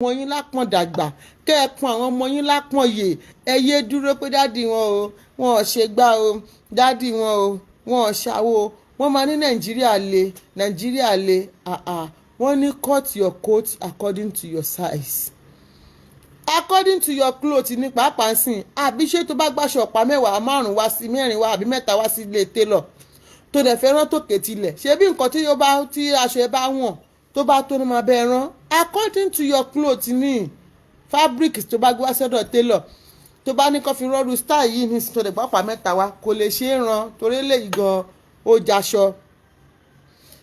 ọmọ yín lápọ̀n dàgbà kẹ́ ẹ pọn àwọn ọmọ yín lápọ̀n yè ẹ yé dúró pé dádì wọn ò ṣe gbá o dádì wọn ò ṣàwo wọ́n máa ní nàìjíríà le wọ́n ní cut your coat according to your size according to your cloth ní pàápàá sìn àbí ṣé tó bá gbàṣọ ọ̀pá mẹ́wàá márùn-ún wá sí mẹ́rin wá àbí mẹ́ta wá sí ilé télọ̀ tó dẹ̀ fẹ́ràn tó kètìlẹ̀ ṣé bí nǹkan tí aṣọ ẹ bá wọ̀n tó bá tó ní máa bẹ rán according to your cloth ní fabric tó bá gbé wá sọ́dọ̀ télọ̀ tó bá ní kó fi rọ́ọ̀rù style yìí ní tó dẹ̀ pàápàá mẹ́ta wá kò lè ṣe é rán torí eléyìí gan ó jaṣọ.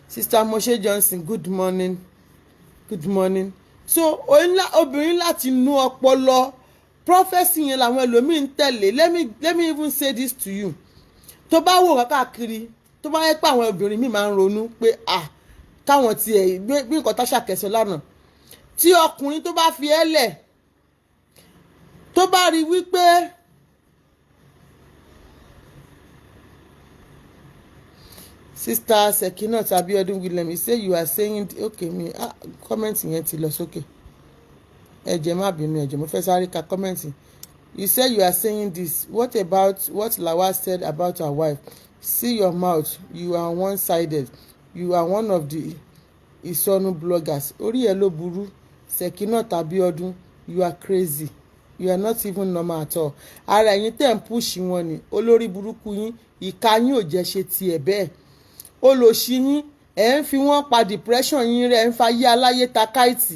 Sister Moshe Johnson, good morning so obìnrin láti nú ọpọlọ prophecy yẹn làwọn ẹlòmíín tẹ̀lé let me even say this to you tó bá wò káàkiri tó bá yẹ pé àwọn obìnrin míì máa ń ronú pé káwọn tiẹ̀ bí nǹkan tá ṣàkẹ́sọ lánàá tí ọkùnrin tó bá fi ẹ́ lẹ̀ tó bá rí wípé Sister Sekinat Abiodun William, you say you are saying okay me comment yẹn ti lọ sókè ẹ jẹ́ má bínú ẹ jẹ́ mo fẹ́ sáré ka comment. You say you are saying this. What about what Lawal said about her wife? See your mouth. You are one-sided. You are one of the Isonu bloggers. Orí ẹ ló burú. Sekinat Abiodun, you are crazy. You are not even normal at all. Ara yín tẹ́ ń push wọn ni olórí burúkú yín ìka yín ò jẹ́ ṣe tiẹ̀ bẹ́ẹ̀. Olòṣì yín ẹ̀ ń fi wọ́n pa depression yín rẹ̀ ń fa yé aláyé ta káìtì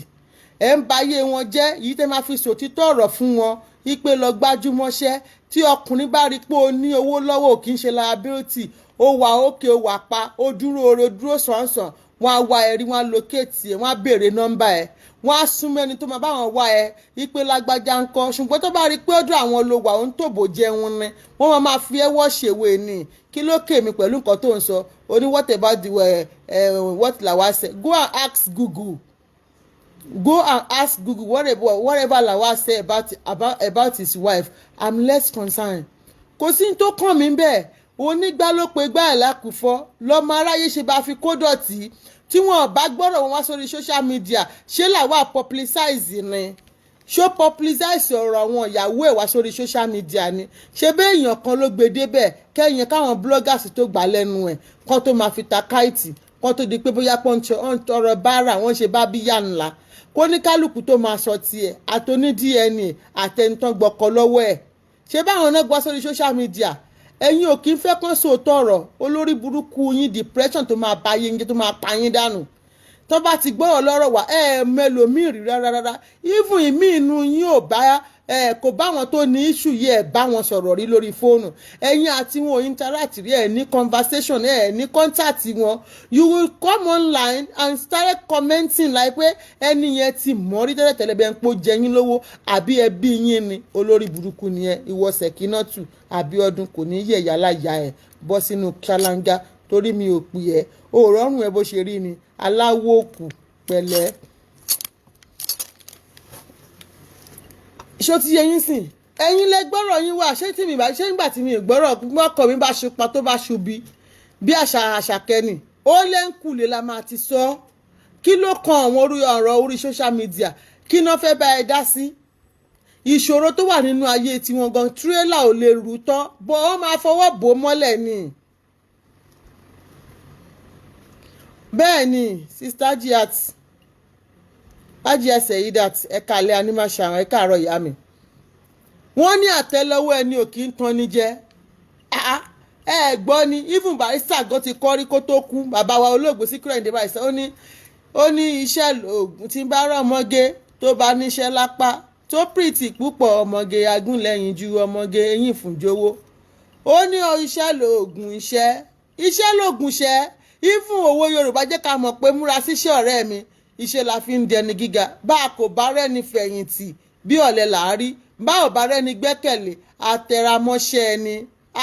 ẹ̀ ń ba ayé wọn jẹ́ yìí tẹ́ máa fi sòtítọ́ ọ̀rọ̀ fún wọn ipe lọ gbájúmọ́ṣẹ́ tí ọkùnrin bá rí pé o ní owó lọ́wọ́ kì í ṣe liability ó wà òkè ó wà pa ó dúró oore dúró sànsàn wọ́n á wá ẹ̀rí wọ́n á locate ẹ̀ wọ́n á béèrè nọ́mbà ẹ̀ wọ́n á sún mẹ́ni tó máa bá wọn wá ẹ ipe lágbájá ń kọ́ ṣùgbọ́n tó bá rí pé ọdún àwọn ló wà ó ń tòbò jẹun ni wọ́n máa fi ẹwọ́ ṣèwé ni kí ló kè mí pẹ̀lú nǹkan tó ń sọ ó ní what about the what Lawal said go and ask Google whatever Lawal say about his wife. I'm less concerned. Kò sí tó kàn mí bẹ́ẹ̀ onígbà ló pe gbá ẹ̀ lákùúfọ́ lọ́mọ aráyé ṣe bá fi kó dọ̀tí tí wọn bá gbọ́dọ̀ wọn wá sórí social media ṣé Lawal publicize ni ṣó publicize ọ̀rọ̀ àwọn ìyàwó ẹ̀ wá sórí social media ni ṣé bẹ́ẹ̀ èèyàn kan ló gbé débẹ̀ kẹ́yìn káwọn bloggers tó gbà lẹ́nu ẹ̀ kán tó máa fi ta káìtì kán tó di pé bóyá pọ́ńtọ̀rọ̀ báárà wọ́n ṣe bá bíyà ńlá kó ní kálukú tó máa sọ tiẹ̀ àtòní DNA àtẹnitán gbọ́kọ lọ́wọ́ ẹ̀ ṣé báwọn náà gbọ́ sórí social media ẹ̀yin ò kí ń fẹ́ kán sòótọ́ ọ̀rọ̀ olórí burúkú yín depression tó máa bá yín jẹ́ tó máa pa yín dànù tó bá ti gbọ́rọ̀ lọ́rọ̀ wá mélòmíì rí rárá even ìmí inú yín ò bá kò bá wọn tó ní issue yìí ẹ̀ bá wọn sọ̀rọ̀ rí lórí fóònù ẹ̀yin àti wọn ò interact rí ẹ̀ ní conversation ẹ̀ ní contact wọn you will come online and start commenting like pé ẹni yẹn ti mọ̀ rí tẹ́lẹ̀tẹ́lẹ̀ bẹ́ẹ̀ ń pò jẹ yín lówó àbí ẹbí yín ni olórí burúkú ni ẹ ìwọ Sekinatu Abiodun kò ní yẹ̀ yálà ya ẹ̀ bọ́ sínú ṣáláńgá torí mi ò pè ẹ́ òórùn ẹ bó ṣe rí ni aláwọ̀ òkú pẹ̀lẹ́. Ṣó ti yẹ yín sìn ẹ̀yin lẹ gbọ́rọ̀ yín wá ṣé nígbà tí mi gbọ́rọ̀ ọkọ mi bá ṣupa tó bá ṣubi bí àṣàkẹ́ni ó lé ń kulè la máa ti sọ kí ló kan àwọn ọ̀rọ̀ orí social media kí náà fẹ́ bá ẹ dá sí ìṣòro tó wà nínú ayé tiwọn gan tírélà ò lè rù tán bọ́ ọ máa fọwọ́ bò mọ́lẹ̀ ni. bẹ́ẹ̀ ni Sister Hajiya Seidat ẹ̀ka alẹ́ animation ẹ̀ka àárọ̀ ìyá mi wọ́n ní àtẹ́lẹwọ́ ẹni ò kí ń tan ní jẹ́ gbọ́ ni even Barrister gan ti kọ́rí kó tó kú bàbá wa olóògbé Síkírù Àyìndé Barrister ó ní iṣẹ́ oògùn tí ń bá rọ̀ ọmọge tó bá níṣẹ́ lápá tó pìrìtì púpọ̀ ọmọge agúnlẹ̀yìn ju ọmọge eyín fúnjowó ó ní iṣẹ́ lóògùn iṣẹ́ lóògùn iṣẹ́ even owó Yorùbá jẹ́ ká mọ̀ pé múra síṣẹ́ ọ̀rẹ́ mi iṣẹ́ la fi ń dẹni gíga bá a kò bá rẹ́ni fẹ̀yìntì bí ọ̀lẹ làárí bá ò bá rẹ́ni gbẹ́kẹ̀lé àtẹramọ́ṣẹ́ ẹni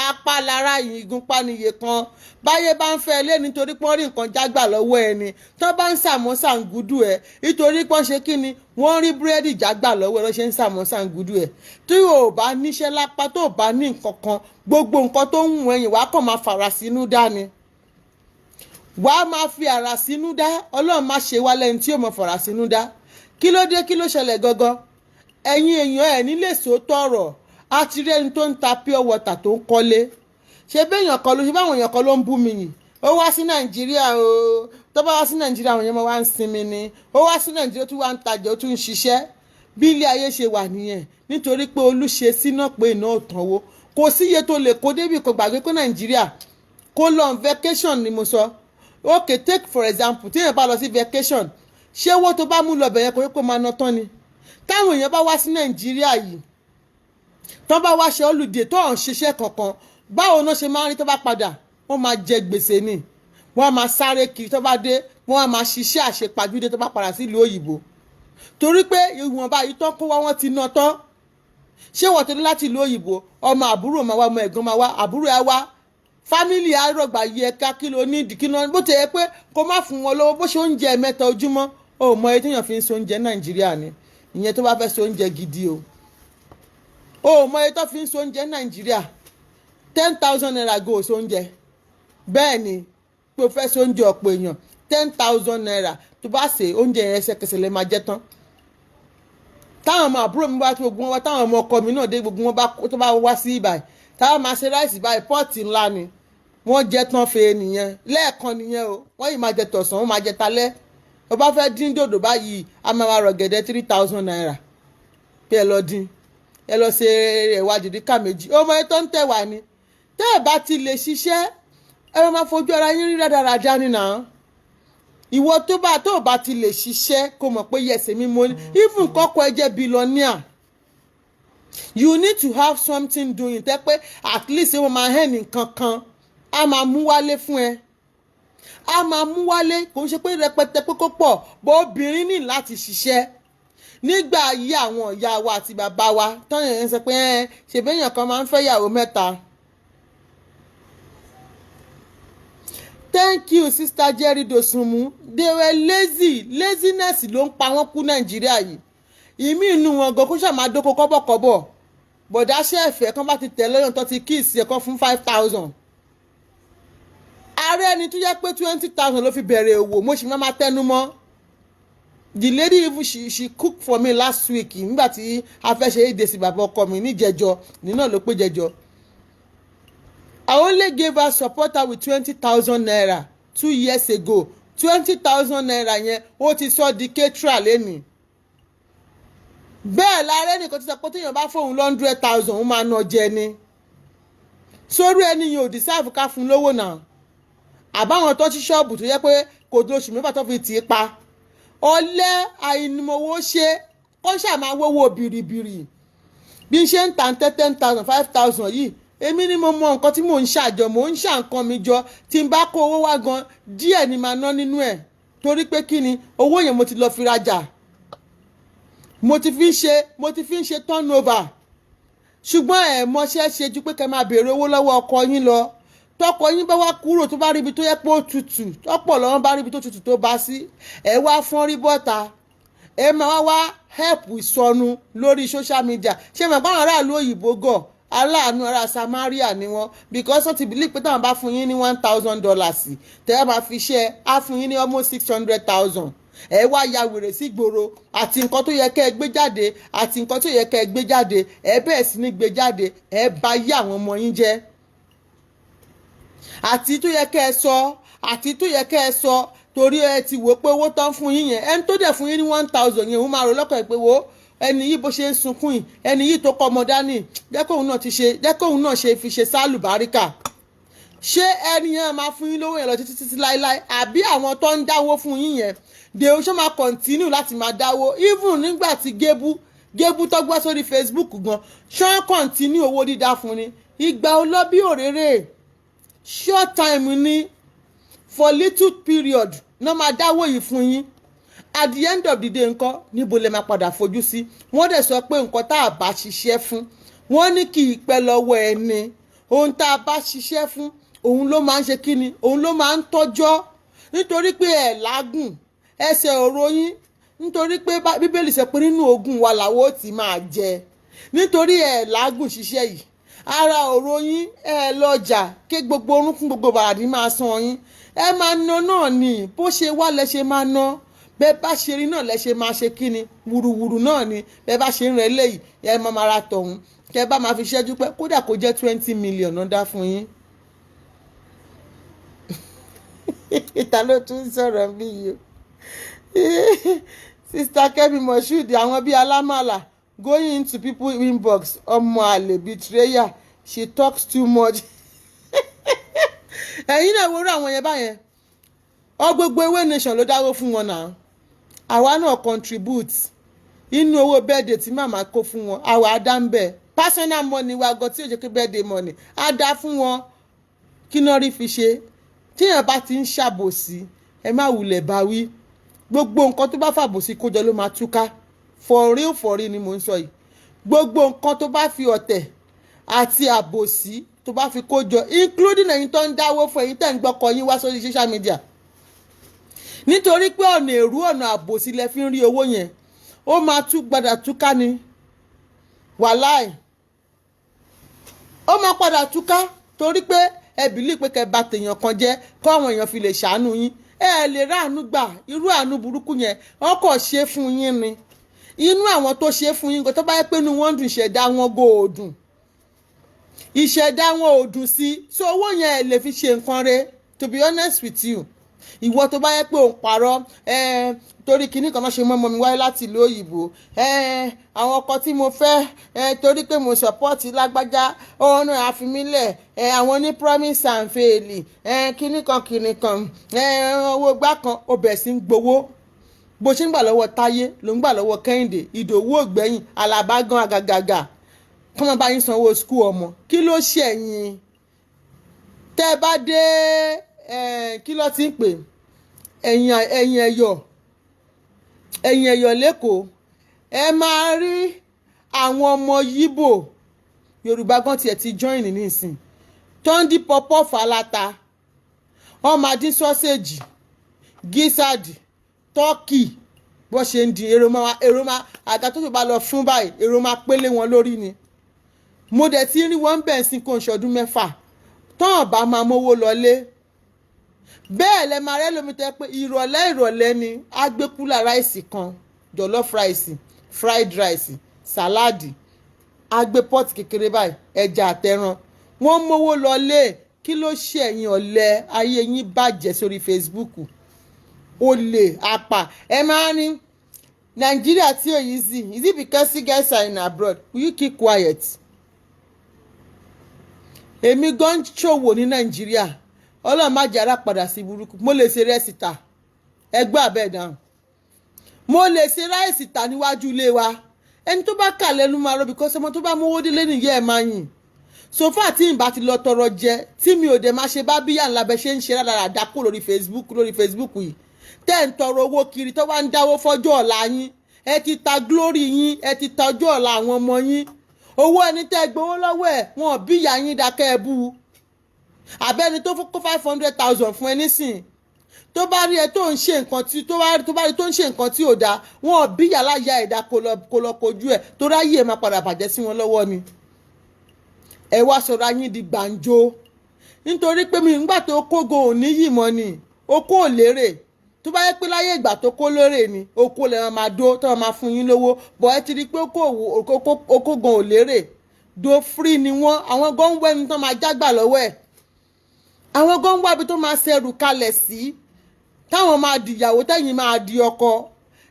apálára ìgúnpá níye kan báyé bá ń fẹ́ ilé nítorí pọ́n rí nǹkan jágbà lọ́wọ́ ẹni tó bá ń sàmọ́sà ń gúdù ẹ̀ nítorí pọ́n ṣe kí ni wọ́n rí búrẹ́dì jágbà lọ́wọ́ ẹ̀ lọ́ ṣe ń sàmọ́sà ń gúdù ẹ̀ tí o bá níṣẹ́ lápá tó bá ní nǹkan kan gbogbo nǹkan tó ń wù ẹ̀yìn wàá kàn máa fara sínú dání wàá máa fi ara sínú dá Ọlọ́run má ṣe wá lẹ́ni tí yóò mọ̀ fara sínú dá kí ló dé, kí ló ṣẹlẹ̀ gangan? Ẹ̀yin èèyàn ẹ̀ nílé sòótọ́ ọ̀rọ̀. A ti rí ẹni tó ń ta pure water tó ń kọ́lé. Ṣé béèyàn kan ló ṣe báwọn èèyàn kan ló ń bú mi yìí? Ó wá sí Nàìjíríà o, tó bá wá sí Nàìjíríà àwọn èèyàn máa wá ń sinmi ni. Ó wá sí Nàìjíríà ó tún wá ń tajà ó tún ń ṣiṣẹ́. Bí ilé ayé ṣe wà nìyẹn, nítorí pé Olú ṣe síná pé iná ò tánwó. Kò sí iye tó lè kó débì kó gbàgbé kó Nàìjíríà kó lọ on vacation ni mo sọ. Okay, take for example, tí èèyàn bá lọ sí vacation, ṣé owó tó bá mú lọ bẹ̀yẹn kò yẹ kó máa ná tán ni? Táwọn èèyàn bá wá sí Nàìjíríà yìí, tó bá wá ṣe holiday tó ń ṣiṣẹ́ kankan, báwo náà ṣe máa ń rí tó bá padà? Wọ́n máa jẹ gbèsè ni. Wọ́n á máa sáré kiri tó bá dé, wọ́n á máa ṣiṣẹ́ àṣepajúdé tó bá padà sílùú òyìnbó. Torí pé ìwọ̀nba yìí tán kó wá wọ́n ti ná tán. Ṣé wọ́n ti dé láti ìlú òyìnbó, ọmọ àbúrò máa wá, ọmọ ẹ̀gbọ́n máa wá, àbúrò ẹ̀ wá, fámìlì àrògbà yìí ẹ̀ka kí ló ní ìdíkínà bó ti yẹ pé kó má fún wọn lówó bó ṣe oúnjẹ mẹ́ta ojúmọ́. O mọ èyí téèyàn fi ń so oúnjẹ Nàìjíríà ni, ìyẹn tó bá fẹ́ so oúnjẹ gidi o. O mọ èyí tó fi ń so oúnjẹ Nàìjíríà, 10,000 naira go so oúnjẹ. Bẹ́ẹ̀ ni pé o fẹ́ so oúnjẹ ọ̀pọ̀ èèyàn, 10,000 naira tó bá ṣe oúnjẹ yẹn ẹsẹ̀kẹsẹ̀ lè máa jẹ tán. Táwọn ọmọ àbúrò mi wá tí gbogbo wọn wá, táwọn ọmọ ọkọ mi náà dé gbogbo wọn tó bá wá sí ibàyìí, táwọn máa ṣe ráìsì báyìí pọ́ọ̀tì ńlá ni wọ́n jẹ tán fèé nìyẹn, lẹ́ẹ̀kan nìyẹn o. Wọ́n yìí máa jẹ tọ̀sán, wọ́n máa jẹ talẹ́. Ó bá fẹ́ dín dòdò báyìí a máa rọ̀ gẹ̀dẹ̀ 3,000 naira pé ẹ lọ dín, ẹ lọ ṣe ẹ̀wà dìdíkà méjì. Ó mọ ètò ń tẹ̀wà ni. Tẹ́ ẹ̀ bá ti lè ṣiṣẹ́ ẹ máa fojú ara yín rí rádaràdá nínà. Ìwọ tó bá ti lè ṣiṣẹ́ kó mọ̀ pé yẹsẹ̀ mi mo ní. Even kọ́kọ́ ẹ jẹ́ billionaire, you need to have something doing tẹ́ pé at least wọ́n máa hẹ́ nìkan kan a máa mú wálé fún ẹ. A máa mú wálé kò ń ṣe pé rẹpẹtẹ pé kó pọ̀ bó obìnrin ní láti ṣiṣẹ́. Nígbà ayé àwọn ìyá wa àti bàbá wa tán yẹn ń sọ pé ṣèbéèyàn kan máa ń fẹ́ ìyàwó mẹ́ta. Thank you Sister Jerry Dosunmu. They were lazy. Laziness ló ń pa wọ́n kú Nàìjíríà yìí. Ìmí inú wọn gan kó ṣáà máa dóko kọ́bọ̀kọ́bọ̀. Bọ̀dá ṣẹ́ẹ̀fẹ̀ kan bá ti tẹ̀ lọ́yàn tó ti kíìsì ẹ̀kọ́ fún 5,000. Ààrẹ ẹni tó yẹ pé 20,000 ló fi bẹ̀rẹ̀ òwò, mo sì máa tẹnu mọ́. The lady even she cooked for me last week nígbà tí a fẹ́ ṣe èdè sí bàbá ọkọ mi ní jẹjọ nínú ló pé jẹjọ. I only gave her support her with 20,000 naira 2 years ago. 20,000 naira yẹn ó ti sọ di ketra lẹ́nìí. Bẹ́ẹ̀ láàárẹ̀ nìkan ti sọ pé téèyàn bá fóun 100,000 ó máa ná jẹ ni. Sórí ẹni yẹn ò deserve ká fún lówó náà. Àbáwọn tó ṣí ṣọ́ọ̀bù tó yẹ pé kò tó oṣù mẹ́fà tó fi tì í pa. Ọlẹ́ àìnímọ̀wó ṣe kó ṣáà máa wówó bìrìbìrì. Bí n ṣe ń tà 10,000 5,000 yìí, èmi ni mo mọ nǹkan tí mò ń ṣàjọ, mò ń ṣà nǹkan mi jọ. Tí n bá kó owó wá gan, díẹ̀ ni màá ná nínú ẹ̀. Torí pé kí ni owó yẹn mo ti lọ fi rajà. Mo ti fi ń ṣe turnover. Ṣùgbọ́n ẹ̀ mọṣẹ́ ṣe ju pé kẹ́ máa béèrè owó lọ́wọ́ ọkọ yín lọ. Tọkọ yín bá wá kúrò tó bá rí ibi tó yẹ pé ó tutù, tọ́pọ̀ lọ́wọ́ bá rí ibi tó tutù tó bá sí, ẹ wá fọ́n rí bọ́ta. Ẹ máa wá help ìsọnù lórí social media. Ṣé mọ̀ pé àwọn aráàlú òyìnbó gọ̀ aláàánú ará Samaria ni wọ́n, because wọ́n ti believe pé táwọn bá fún yín ní $1,000 tẹ́ ẹ máa fi ṣe á fún yín ní almost 600,000. Ẹ wá ya wèrè sí gbòòrò àti nǹkan tó yẹ kẹ́ ẹ gbé jáde àti nǹkan tó yẹ kẹ́ ẹ gbé jáde ẹ bẹ̀rẹ̀ sí ní gbé jáde ẹ bà yé àwọn ọmọ yín jẹ́. Àti tó yẹ kẹ́ ẹ sọ àti tó yẹ kẹ́ ẹ sọ torí ẹ ti wò pé owó tán fún yín yẹn ẹni tó dẹ̀ fún yín ní 1,000 yẹn òun máa rò lọ́kàn pé wo ẹni yìí bó ṣe ń sunkún yìí ẹni yìí tó kọ́ ọmọ dání jẹ́ kóun náà ṣe fi ṣe sálùbáríkà. Ṣé ẹni yẹn máa fún yín lówó yẹn lọ títí láéláé àbí àwọn tó ń dáwó fún yín yẹn dèun ṣó máa continue láti máa dáwó even nígbà tí gébú tó gbọ́ sórí Facebook gan ṣó continue owó dídá fún ni. Ìgbà olóbí òréré short time ni for little period náà máa dáwó yìí fún yín. At the end of the day ńkọ́ níbo lè máa padà fojú sí. Wọ́n dẹ̀ sọ pé nǹkan tá a bá ṣiṣẹ́ fún wọ́n ní kì í pẹ́ lọ́wọ́ ẹni. Ohun tá a bá ṣiṣẹ́ fún òun ló máa ń ṣe kíni òun ló máa ń tọ́jọ́. Nítorí pé ẹ̀ lágùn ẹsẹ̀ ọ̀rọ̀ yín nítorí pé Bíbélì sọ pé nínú ogún wa làwọn ó ti máa jẹ. Nítorí ẹ̀ lágùn ṣiṣẹ́ yìí ara ọ̀rọ̀ yín ẹ̀ lọ́jà ké gbogbo orúnkún gbogbo bàràdí máa san yín. Ẹ máa ná náà ni bó ṣe wá lẹ ṣe máa ná. bẹ́ẹ̀ bá ṣe rí náà lẹ ṣe máa ṣe kíni wùrùwùrù náà ni bẹ́ẹ̀ bá ṣe ń rẹ léyìí ẹ máa máa ra tọ̀hún kẹ́ bá máa fi ṣẹ́jú pẹ́ kódà kó jẹ́ 20 million náà dá fún yín. ìta ló tún sọ̀rọ̀ bí yìí o Sister Kemi Moshood àwọn bíi alámàlà going into people inbox ọmọ àlè betrayer she talks too much. ẹ̀yin náà wúrọ̀ àwọn yẹn báyẹn gbogbo ewé nation ló dáwó fún wọn náà àwa náà contribute inú owó birthday tí màmá kó fún wọn àwa á ń bẹ̀ personal money wa gan tí ò jẹ́ pé birthday money á dá fún wọn kí náà rí fi ṣe tíyàn bá ti ń ṣàbòsí ẹ má wulẹ̀ bá wí gbogbo nǹkan tó bá fàbòsí kójọ ló máa túká for real ni mò ń sọ yìí gbogbo nǹkan tó bá fi ọ̀tẹ̀ àti àbòsí tó bá fi kójọ including ẹ̀yin tó ń dáwó fún ẹ̀yin tẹ̀ ń gbọ́kọ̀ yín wá sórí social media nítorí pé ọ̀nà èrú ọ̀nà àbòsí lẹ fi ń rí owó yẹn ó máa tú gbadà túká ni wàláì ó máa padà túká torí pé ẹ bìlí pé kẹ́ bá tèèyàn kan jẹ́ kó àwọn èèyàn fi lè ṣàánú yín ẹ lè ráàánú gbà irú àánú burúkú yẹn wọn kò ṣe fún yín ni inú àwọn tó ṣe fún yín tó bá yẹ pé inú wọn dùn ìṣẹ̀dá wọn gòòdùn ìṣẹ̀dá wọn ò dùn sí so owó yẹn ẹ lè fi ṣe nǹkan rẹ to be honest with you ìwọ tó bá yẹ pé òun parọ́ torí kinní kan máa ṣe mọ́mọ́ mi wáyé láti ìlú òyìnbó àwọn ọkọ tí mo fẹ́ torí pé mo support lágbájá ọ̀nà àfimílẹ̀ àwọn ní promise and fail kinní kan owó gbá kan ó bẹ̀ sí ń gbowó bó ṣe ń gbà lọ́wọ́ Táyé ló ń gbà lọ́wọ́ Kẹ́hìndé Ìdòwú ògbẹ́yìn Alábá gan àgàgàgà kọ́ máa bá yín sanwó skul ọmọ kí ló ṣẹ̀yìn tẹ́ ẹ bá dé kí ló ti ń pè ẹ̀yìn ẹ̀yọ̀ lẹ́kọ̀ọ́ ẹ máa rí àwọn ọmọ Yíbò Yorùbá gan tiẹ̀ ti join nísìn tó ń dín pọpọ́ fàlàtà wọ́n máa dín sọ́séèjì gísàdì tọ́kì bó ṣe ń di èrò máa àga tó fi bá lọ fún báyìí èrò máa pélé wọn lórí ni mo dẹ̀ ti rí wọn bẹ̀ sí kó ń ṣọdún 6 tán bá máa mówó lọlé bẹ́ẹ̀ lẹ máa rẹ́ lómi tẹ́ pé ìrọ̀lẹ́ ni á gbé kúlà ráìsì kan jollof ráìsì fried ráìsì sàláàdì á gbé pọ́ọ̀tì kékeré báyìí ẹja àtẹran wọ́n mówó lọlé kí ló ṣe ẹ̀yin ọ̀lẹ ayé yín bàjẹ́ sórí Facebook olè àpà ẹ máa ní Nàìjíríà tí ò easy is it because you guys are in abroad will you keep quiet èmi gan ṣòwò ní Nàìjíríà Ọlọ́run má jẹ́ ara padà sí burúkú mo lè ṣe rẹ́sì ta ẹgbẹ́ abẹ́ dáhùn mo lè ṣe ráìsì ta níwájú ilé wa ẹni tó bá kà lẹ́nu máa rọ because ọmọ tó bá mówó délé nìyẹn ẹ̀ máa yìn sofa tí n bá ti lọ tọrọ jẹ tí mi ò dé máa ṣe bá bíyà ńlá bẹ ṣe ń ṣe rárá dákú lórí Facebook yìí tẹ́ ń tọrọ owó kiri tó wá ń dáwó fọ́jọ́ ọ̀la yín ẹ ti ta glory yín ẹ ti ta ọjọ́ ọ̀la àwọn ọmọ yín owó ẹni tẹ́ gbowó lọ́wọ́ ẹ̀ wọn bí ìyá yín dákẹ́ ẹ bú àbẹ́ni tó kó 500,000 fún ẹ nísìn tó bá rí ẹ tó ń ṣe nǹkan tí tó bá rí tó ń ṣe nǹkan tí ò dáa wọn bí ìyá láyà ẹ̀dá kó lọ kojú ẹ̀ tó ráyè ẹ̀ máa padà bàjẹ́ sí wọn lọ́wọ́ ni ẹ wá sọ̀rọ̀ ayín di gbàǹjo nítorí pé mi ńgbà tó kógo ò ní yìí mọ́ ni okó ò lérè tó bá yẹ pé láyé ìgbà tó kó lérè ni okó lè máa dó tó máa fún yín lówó bọ̀ ẹ ti rí pé okó gan ò lérè do free ni wọ́n àwọn gan ń wẹ́ni tó máa jágbà lọ́wọ́ ẹ̀ àwọn gan ń wábi tó máa ṣẹrù kalẹ̀ sí táwọn máa dìyàwó tẹ́yìn máa di ọkọ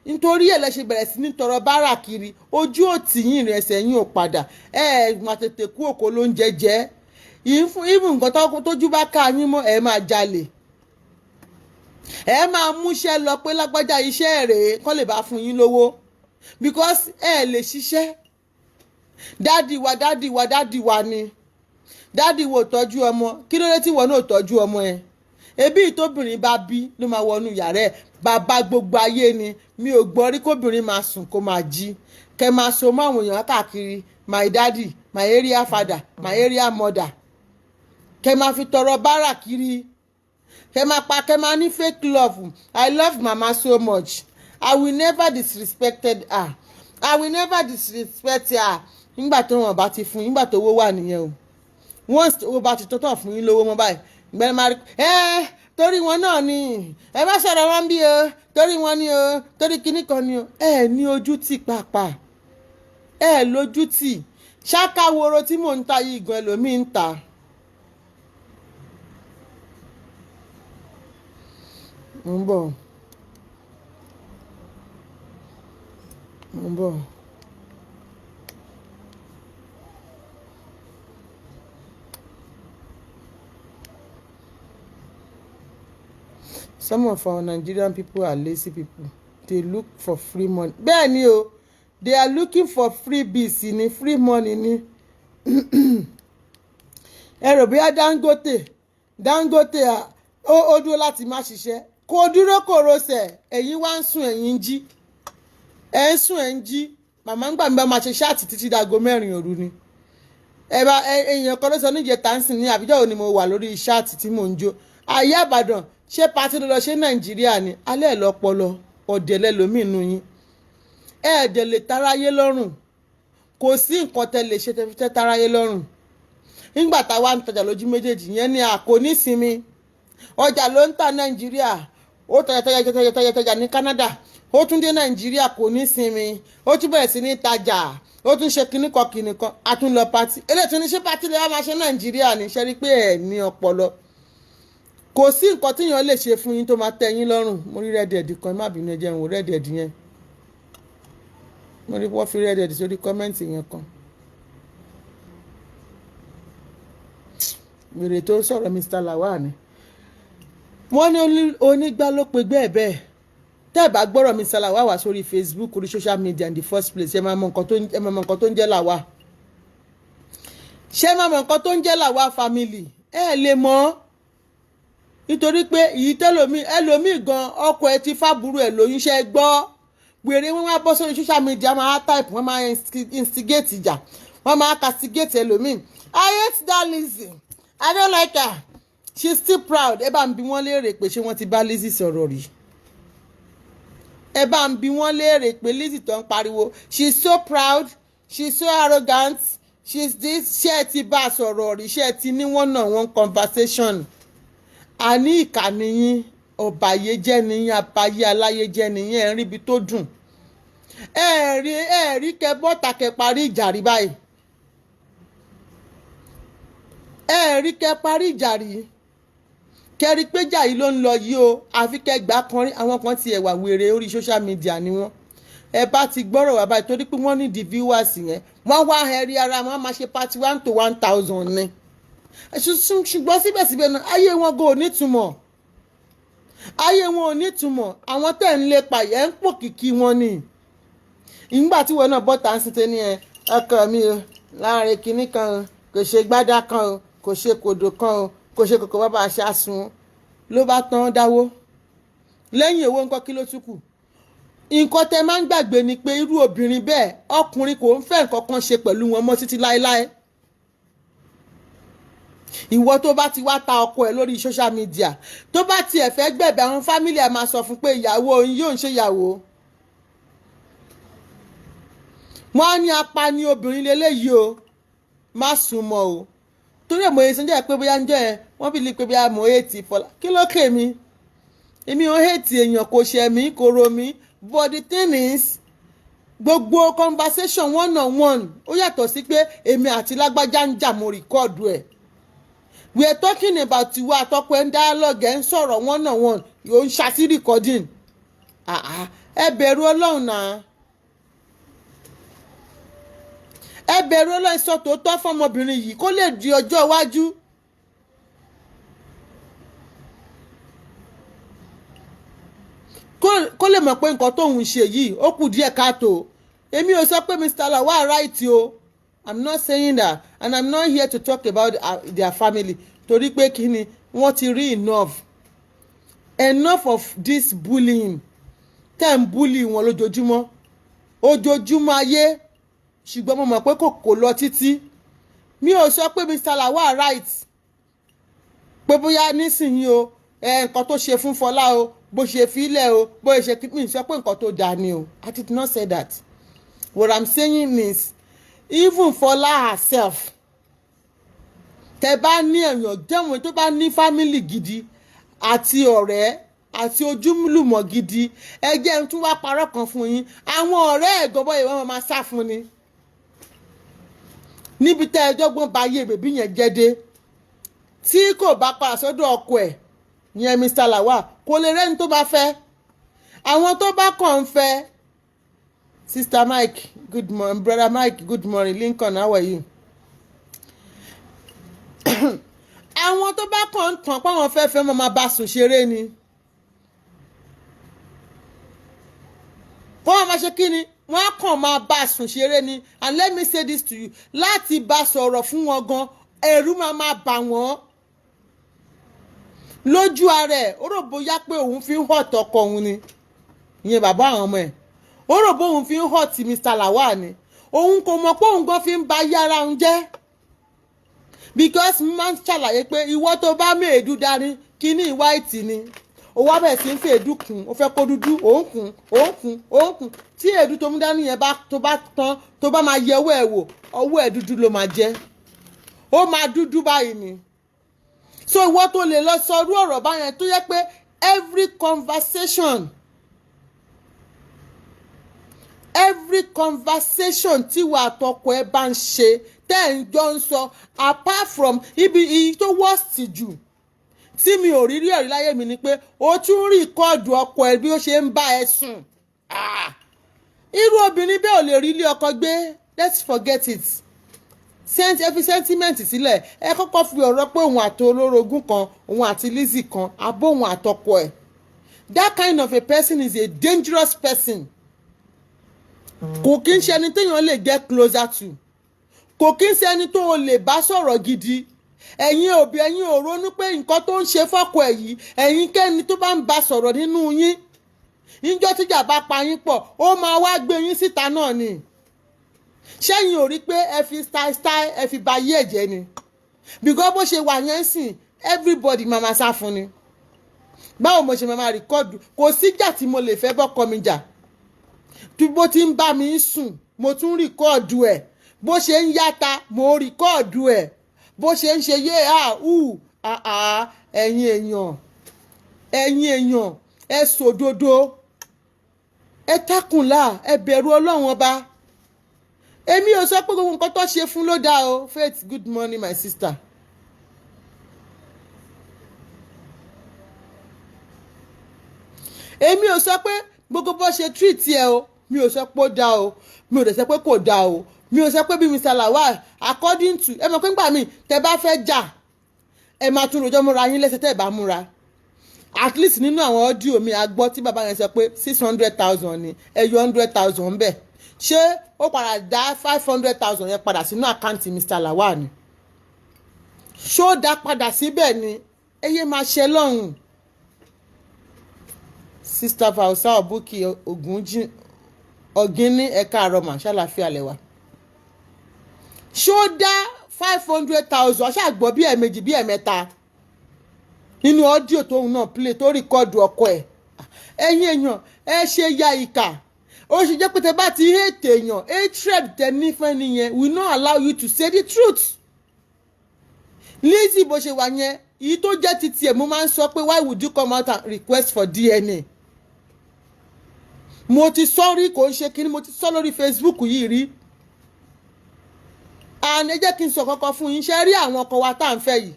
nítorí ẹ̀ lẹ ṣe bẹ̀rẹ̀ sí ní tọrọ bárà kiri ojú òtí yín rẹ̀ ẹsẹ̀ yín ò padà máa tètè kú òkò ló ń jẹjẹ even nǹkan tójú bá ká yín mọ́ ẹ máa jalè ẹ máa múṣẹ́ lọ pé lágbájá iṣẹ́ rèé kọ́ lè bá fún yín lówó because ẹ lè ṣiṣẹ́ dádì wa ni dádì wo tọ́jú ọmọ kí ló dé tí wọn náà tọ́jú ọmọ ẹ ebi ìtóbìnrin bá bí ló máa wọnú yàrá ẹ bàbá gbogbo ayé ni mi ò gbọ́ rí kóbìnrin máa sùn kó máa jí kẹ máa so mọ́ àwọn èèyàn káàkiri my daddy my area father my area mother kẹ máa fi tọrọ bárà kiri kẹ máa ní fake love I love mama so much I will never disrespect her nígbà tó wọn bá ti fún nígbà tó owó wà nìyẹn o once owó bá ti tọ́tọ̀ fún yín lówó mọ́ báyìí ìgbẹ́ni máa rí torí wọn náà ni ẹ má sọ̀rọ̀ wọn bí o torí wọn ni o torí kinní kan ni o ẹ ní ojú tì pàápàá ẹ lójú tì ṣákáworo tí mò ń ta yìí gan ẹlòmíì ń ta. mo ń bọ̀. Some of our Nigerian people are lazy people. They look for free money. Bẹ́ẹ̀ ni o, they are looking for free bills ni free money ni. Ẹ rò bóyá Dangote ó dúró láti má ṣiṣẹ́. Kò dúró kò rọsẹ̀, ẹ̀yin wá ń sùn ẹ̀yin ń jí. Ẹ ń sùn ẹ̀ ń jí. Màmá ń gbà mí bá máa ṣe ṣáàtì títí dago 4 òru ni. Èèyàn kan ló sọ níjẹta ń sìn ní àbíjọ́ òní mo wà lórí ṣáàtì tí mò ń jó. Ayé Ìbàdàn ṣé pati ló lọ ṣe Nàìjíríà ni alẹ́ lọ́pọlọ ọ̀dẹ̀lẹ̀ lómi inú yín ẹ̀ẹ́dẹ̀ lè taráyé lọ́rùn kò sí nǹkan tẹ́ lè ṣe tẹ́ taráyé lọ́rùn nígbà táwa ń tajà lójú méjèèjì yẹn ni a kò ní sinmi ọjà ló ń ta Nàìjíríà ó tajà ní Canada ó tún dé Nàìjíríà kò ní sinmi ó tún bẹ̀rẹ̀ sí ní tajà ó tún ṣe kíníkan a tún lọ pati eléyìí tún ní ṣé pati lè wá máa ṣe Nàìjíríà ní ṣe rí pé ẹ̀ ní ọpọlọ kò sí nǹkan tíyàn lè ṣe fún yín tó máa tẹ́ yín lọ́rùn mo rí rẹ́dẹ̀ẹ̀dì kan má bínú ẹjẹ́ ìwò rẹ́dẹ̀ẹ̀dì yẹn mo rí wọ́n fi rẹ́dẹ̀ẹ̀dì sórí kọ́mẹ́ǹtì yẹn kan wèrè tó sọ̀rọ̀ Mr. Lawal ni wọ́n ní onígbà ló pe gbẹ́ ẹ̀ bẹ́ẹ̀ tẹ́ ẹ̀ bá gbọ́rọ̀ Mr. Lawal wá sórí Facebook orí social media in the first place ẹ máa mọ nǹkan tó ń jẹ́ Lawal ṣé máa mọ nǹkan tó ń jẹ́ Lawal family ẹ lè mọ̀ nítorí pé èyí ẹlòmíì gan ọkọ ẹ ti fàbúrò ẹ lóyún ṣe gbọ́ wèrè wọn máa bọ́ sórí social media máa type wọn máa instigate ìjà wọn máa castigate ẹlòmíì I hate that Lizzy I don't like her she still proud ẹ bá ń bi wọ́n léèrè pé ṣé wọ́n ti bá Lizzy sọ̀rọ̀ rí ẹ bá ń bi wọ́n léèrè pé Lizzy tó ń pariwo she is so proud she is so arrogant she is this ṣé ẹ ti bá sọ̀rọ̀ rí ṣé ẹ ti ní one-on-one conversation àní ìkànnì yín ọ̀bàyéjẹ́ nìyẹn àbáyé aláyéjẹ́ nìyẹn ẹ̀ ń ríbi tó dùn ẹ̀ẹ̀rí kẹ bọ́ta kẹ parí ìjà rí báyìí ẹ̀ẹ̀rí kẹ parí ìjà rí kẹrí pé jà yìí ló ń lọ yìí o àfi kẹ gbà kan rí àwọn kan ti ẹ̀wà wèrè orí social media ni wọ́n ẹ bá ti gbọ́rọ̀ wá báyìí torí pé wọ́n ní the viewers yẹn wọ́n wá ẹ̀rí ara wọn máa ṣe party 1 to 1000 ni ṣùgbọ́n síbẹ̀síbẹ̀ náà ayé wọn kò nítumọ̀ àwọn tẹ̀ ń lépa yẹn ń pò kìkì wọn ni ìgbà tí wọn náà bọ́ta ń sìté ní ọkọ mi o láàrin kinní kan o kò ṣe gbádá kan o kò ṣe kòdò kan o kò ṣe kòkò bàbá aṣáṣun ló bá tán dáwó lẹ́yìn owó nǹkan kí ló tún kù nǹkan tẹ máa ń gbàgbé ni pé irú obìnrin bẹ́ẹ̀ ọkùnrin kò ń fẹ́ nǹkan kan ṣe pẹ̀lú wọn mọ́ títí láéláé ìwọ tó bá ti wá ta ọkọ ẹ lórí social media tó bá tiẹ̀ fẹ́ gbẹ̀bẹ̀ àwọn fámílì ẹ̀ máa sọ fún pé ìyàwó òun yóò ń ṣe ìyàwó wọ́n á ní apani obìnrin lélẹ́yìí o má sùn mọ́ o torí ẹ̀ mọ̀ èyí sọ́njẹ́ pé bóyá ń jẹ́ ẹ wọ́n fi lè pé bóyá mo hate Fọlá kí ló kè mí èmi ò hate èèyàn kò ṣẹ̀ mí kò ro mí but the thing is gbogbo conversation one-on-one ó yàtọ̀ sí pé èmi àti lágbájá ń jà mo rìkọ́ọ̀dù ẹ̀ we are talking about ìwọ àtọkọ ẹ̀ ń dialogue ẹ̀ ń sọ̀rọ̀ one-on-one yóò ń ṣàṣì recording ẹ bẹ̀rù Ọlọ́run náà ẹ bẹ̀rù Ọlọ́run sọ tòótọ́ fọmọbìnrin yìí kó lè di ọjọ́ iwájú kó lè mọ̀ pé nǹkan tóun ṣe yìí ó kù díẹ̀ káàtó èmi ò sọ pé Mr. Lawal right o I'm not saying that and I'm not here to talk about their family torí pé kí ni wọ́n ti rí enough of this bullying tẹ́ ń bully wọn ojoojúmọ́ ayé ṣùgbọ́n mo mọ̀ pé kò lọ títí mi ò sọ pé Mr. Lawal right pé bóyá nísìnyí o nǹkan tó ṣe fún Fọlá o bó ṣe fílẹ̀ o bó ṣe mi sọ pé nǹkan tó dáa ni o I did not say that what I'm saying is even Fọlá herself tẹ bá ní èèyàn jẹun tó bá ní family gidi àti ọ̀rẹ́ àti ojúlùmọ̀ gidi. Ẹ jẹ́ n tún wá parọ́ kan fún yín, àwọn ọ̀rẹ́ ẹ̀gọ́bọ̀ yìí wọ́n máa sá fún ni níbi tẹ́ ẹjọ́ gbọ́n bá yé bèbí yẹn jẹ́ dé tí kò bá padà sọ́dọ̀ ọkọ ẹ̀ yẹn Mr. Lawal kò lè rẹ́ni tó bá fẹ́. Àwọn tó bá kàn ń fẹ́ Sister Mike good morning, Brother Mike good morning, Lincoln how are you? Àwọn tó bá kàn ń tàn pé àwọn fẹ́ mọ́ máa bá sùn ṣeré ni. Wọ́n máa ṣe kí ni? Wọ́n kàn máa bá sùn ṣeré ni. And let me say this to you, láti bá sọ̀rọ̀ fún wọn gan ẹ̀rù máa bà wọ́n lójú ara ẹ̀. Ó rò bóyá pé òun fi ń hot ọkọ òun ni, ìyẹn bàbá àwọn ọmọ ẹ̀. Ó rò bó òun fi ń hot Mr. Lawal ni. Òun kò mọ̀ pé òun gan fi ń ba yàrá òun jẹ́. Because man ṣàlàyé pé ìwọ tó bá mèédú dání kíní white ni ó wá bẹ̀ sí ń fi èédú kùn, ó fẹ́ kó dúdú òun kùn tí èédú tó mú dání yẹn tó bá tán tó bá máa yẹ ọwọ́ ẹ̀ wò ọwọ́ ẹ̀ dúdú ló máa jẹ́, ó máa dúdú báyìí ni. So ìwọ tó lè lọ sọ irú ọ̀rọ̀ báyẹn tó yẹ pé every conversation tí wà àtọkọ ẹ bá ń ṣe tẹ́ ń jọ ń sọ apart from ibi tó worst jù tí mi ò rí ẹ̀rí láyé mi ni pé ó tún rìkọ́ọ̀dù ọkọ ẹ bí ó ṣe ń bá ẹ sùn. Irú obìnrin bẹ́ẹ̀ ò lè rí ilé ọkọ gbé. Let's forget it. Ẹ fi sentiment sílẹ̀. Ẹ kọ́kọ́ fi ọ̀rọ̀ pé òun àti olórogún kan òun àti Lizzy kan abó òun àtọkọ ẹ̀. That kind of a person is a dangerous person. Kò kí ń ṣe ẹni téèyàn lè get closer to. Kò kí ń ṣe ẹni tó o lè bá sọ̀rọ̀ gidi. Ẹ̀yin òbí ẹ̀yin ò ronú pé nǹkan tó ń ṣe fọ́kọ ẹ̀ yìí ẹ̀yin kẹ́ni tó bá ń bá sọ̀rọ̀ nínú yín. Níjọ́ tíjà bá pa yín pọ̀ ó máa wá gbé yín síta náà ni. Ṣẹ́yìn ò rí pé ẹ fi style ẹ fi ba yé ẹ̀jẹ̀ ni. Because bó ṣe wà yẹn sìn everybody máa sá fún ni. Báwo mo ṣe máa rìkọ́ọ̀dù kò síjà tí mo lè fẹ́ bọ́kọ mi jà. Tí bó ti ń bá mi sùn mo tún rìkọ́ọ̀dù ẹ̀. Bó ṣe ń yáta mo rìkọ́ọ̀dù ẹ̀. Bó ṣe ń ṣe ẹ̀yin èèyàn ẹ sòdodo ẹ tákùnlá ẹ bẹ̀rù Ọlọ́run ọba. Èmi ò sọ pé gbogbo nǹkan tó ṣe fún ló dáa o. Faith good morning my sister. Èmi ò sọ pé gbogbo bó ṣe treat ẹ o. Mi ò sọ pé ó dáa o. Mi ò dẹ̀ sọ pé kò dáa o. Mi ò sọ pé bí Mr. Lawal according to ẹ mọ̀ pé nígbà míì tẹ́ bá fẹ́ jà ẹ máa tún rojọ́ múra yín lẹ́sẹ̀ tẹ́ ẹ bá múra. At least nínú àwọn audio mi a gbọ́ tí bàbá yẹn sọ pé 600,000 ni ẹ yọ 100,000 bẹ́ẹ̀. Ṣé ó padà dá 500,000 yẹn padà sínú àkáǹtì Mr. Lawal ni? Ṣé ó dá padà síbẹ̀ ni? Ẹ yé máa ṣe lọ́hùn. Sister Fausa Obuki Ogunji Ọ̀gíní ẹ̀ka àrọ̀mà ṣàlàfíà lẹ́wà. Ṣé ó dá 500,000 ṣàgbọ́ bí ẹ̀ẹ̀mejì bí ẹ̀ẹ̀mẹ́ta nínú ọ́díò tóun náà play tó rìkọ́ọ̀dù ọkọ ẹ̀. Ẹ̀yin èèyàn ẹ ṣe ya ìkà. Ó ṣe jẹ́ pé tẹ bá ti hate èèyàn hatred tẹ nífẹ̀ẹ́ nìyẹn will not allow you to say the truth. Lizzy bó ṣe wà yẹn èyí tó jẹ́ titi ẹ̀ mo máa ń sọ pé why would you come out and request for DNA? Mo ti sọ rí kò ń ṣe kíní mo ti sọ lórí Facebook yìí rí. And ẹ jẹ́ kí n sọ kọ́kọ́ fún yín ṣe rí àwọn ọkọ wa tá à ń fẹ́ yìí.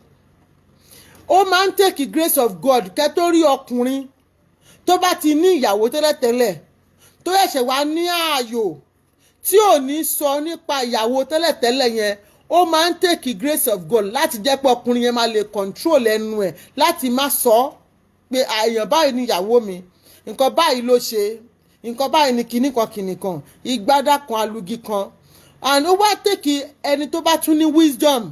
Ó máa ń take grace of God kẹ́ tó rí ọkùnrin tó bá ti ní ìyàwó tẹ́lẹ̀tẹ́lẹ̀ tó ẹ̀ṣẹ̀ wá ní ààyò tí ò ní sọ nípa ìyàwó tẹ́lẹ̀tẹ́lẹ̀ yẹn. Ó máa ń take grace of God láti jẹ́ pé ọkùnrin yẹn máa lè control ẹnu ẹ̀ láti má sọ pé àyàn báyìí ni ìyàwó mi nǹkan báyìí ló ṣe nǹkan báyìí ni kìnnìkan ìgbádà kan alugi kan. And ó wá take ẹni tó bá tún ní wisdom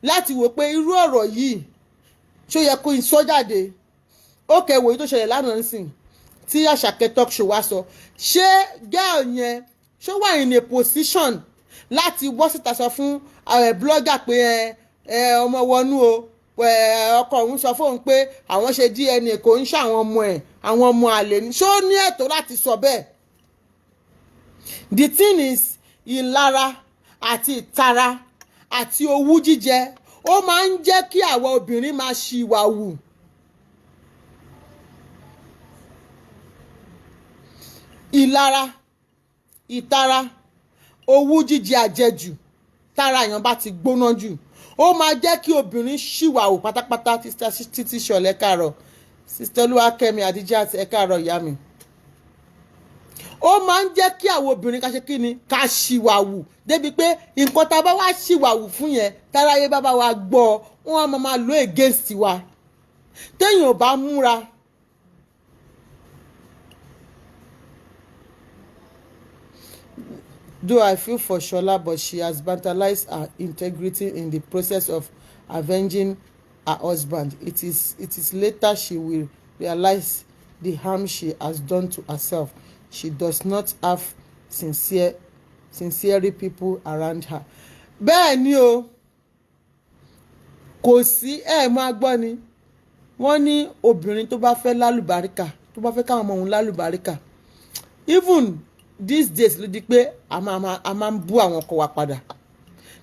láti wò pé irú ọ̀rọ̀ yìí ṣó yẹ kó sọ jáde. Ó kẹwò yìí tó ṣẹlẹ̀ lánàá nísìn tí Àṣàkẹ́ talk show wá sọ ṣé girl yẹn ṣó wà in a position láti wọ́ síta sọ fún blogger pé ọmọ wọnú o ọkọ òun sọ fóun pé àwọn ṣe DNA kò ń ṣe àwọn ọmọ ẹ̀ àwọn ọmọ àlè ni ṣó ní ẹ̀tọ́ láti sọ bẹ́ẹ̀. The thing is ìlara àti ìtara àti owú jíjẹ ó máa ń jẹ́ kí àwa obìnrin máa ṣì ìwà wù. ìlara, ìtara, owú jíjẹ àjẹjù tára èèyàn bá ti gbóná jù ó máa jẹ́ kí obìnrin ṣìwàwù pátápátá. Títí ṣọlẹ̀ káàárọ̀, Sister Olúwakẹ́mi Adijat ẹ káàárọ̀ ìyá mi. Ó máa ń jẹ́ kí àwọn obìnrin ká ṣe kí ni ká ṣìwàwù débi pé nǹkan tá a bá wá ṣìwàwù fún yẹn táráyé bá bá wa gbọ́ wọn á máa lo against wa téèyàn ò bá múra. Though I feel for Shola, but she has vandalized her integrity in the process of avenging her husband. It is later she will realize the harm she has done to herself. She does not have sincere people around her. Bẹ́ẹ̀ ni o, kò sí máa gbọ́ ni. Wọ́n ní obìnrin tó bá fẹ́ lálùbáríkà, tó bá fẹ́ káwọn ọmọ òun lálùbáríkà. Even these days ló di pé a máa ń bú àwọn ọkọ wa padà.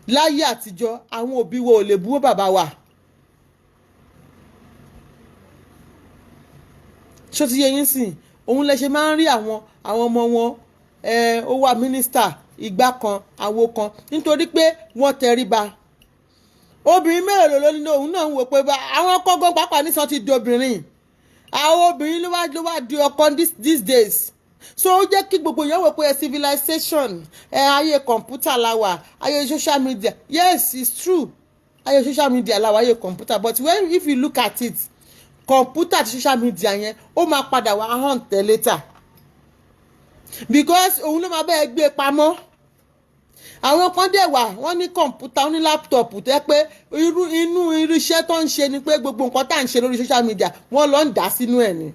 Láyé àtijọ́ àwọn òbí wa ò lè bú bàbá wa. Ṣó ti yé yín sìn? Òun lẹ ṣe máa ń rí àwọn ọmọ wọn ó wà mínísítà ìgbà kan àwo kan nítorí pé wọ́n tẹríba. Obìnrin mélòó ló ní òun náà ń wò pé àwọn ọkọ gan pàápàá nísàn ti di obìnrin. Àwọn obìnrin ló wá di ọkọ these days. So ó jẹ́ kí gbogbo èèyàn wò pé civilization ayé kọ̀ǹpútà la wà, ayé social media. Yes, it's true. Ayé social media la wà, ayé kọ̀ǹpútà. But if you look at it, kọ̀ǹpútà àti social media yẹn ó máa padà wá hàn tẹ́ later. Because òun ló máa bẹ́ẹ̀ gbé pamọ́. Àwọn kan dẹ̀ wà wọ́n ní kọ̀ǹpútà wọ́n ní láptọ̀pù tẹ́ pé inú irinṣẹ́ tó ń ṣe ni pé gbogbo nǹkan tá à ń ṣe lórí social media wọ́n lọ ń dà sínú ẹ̀ ni.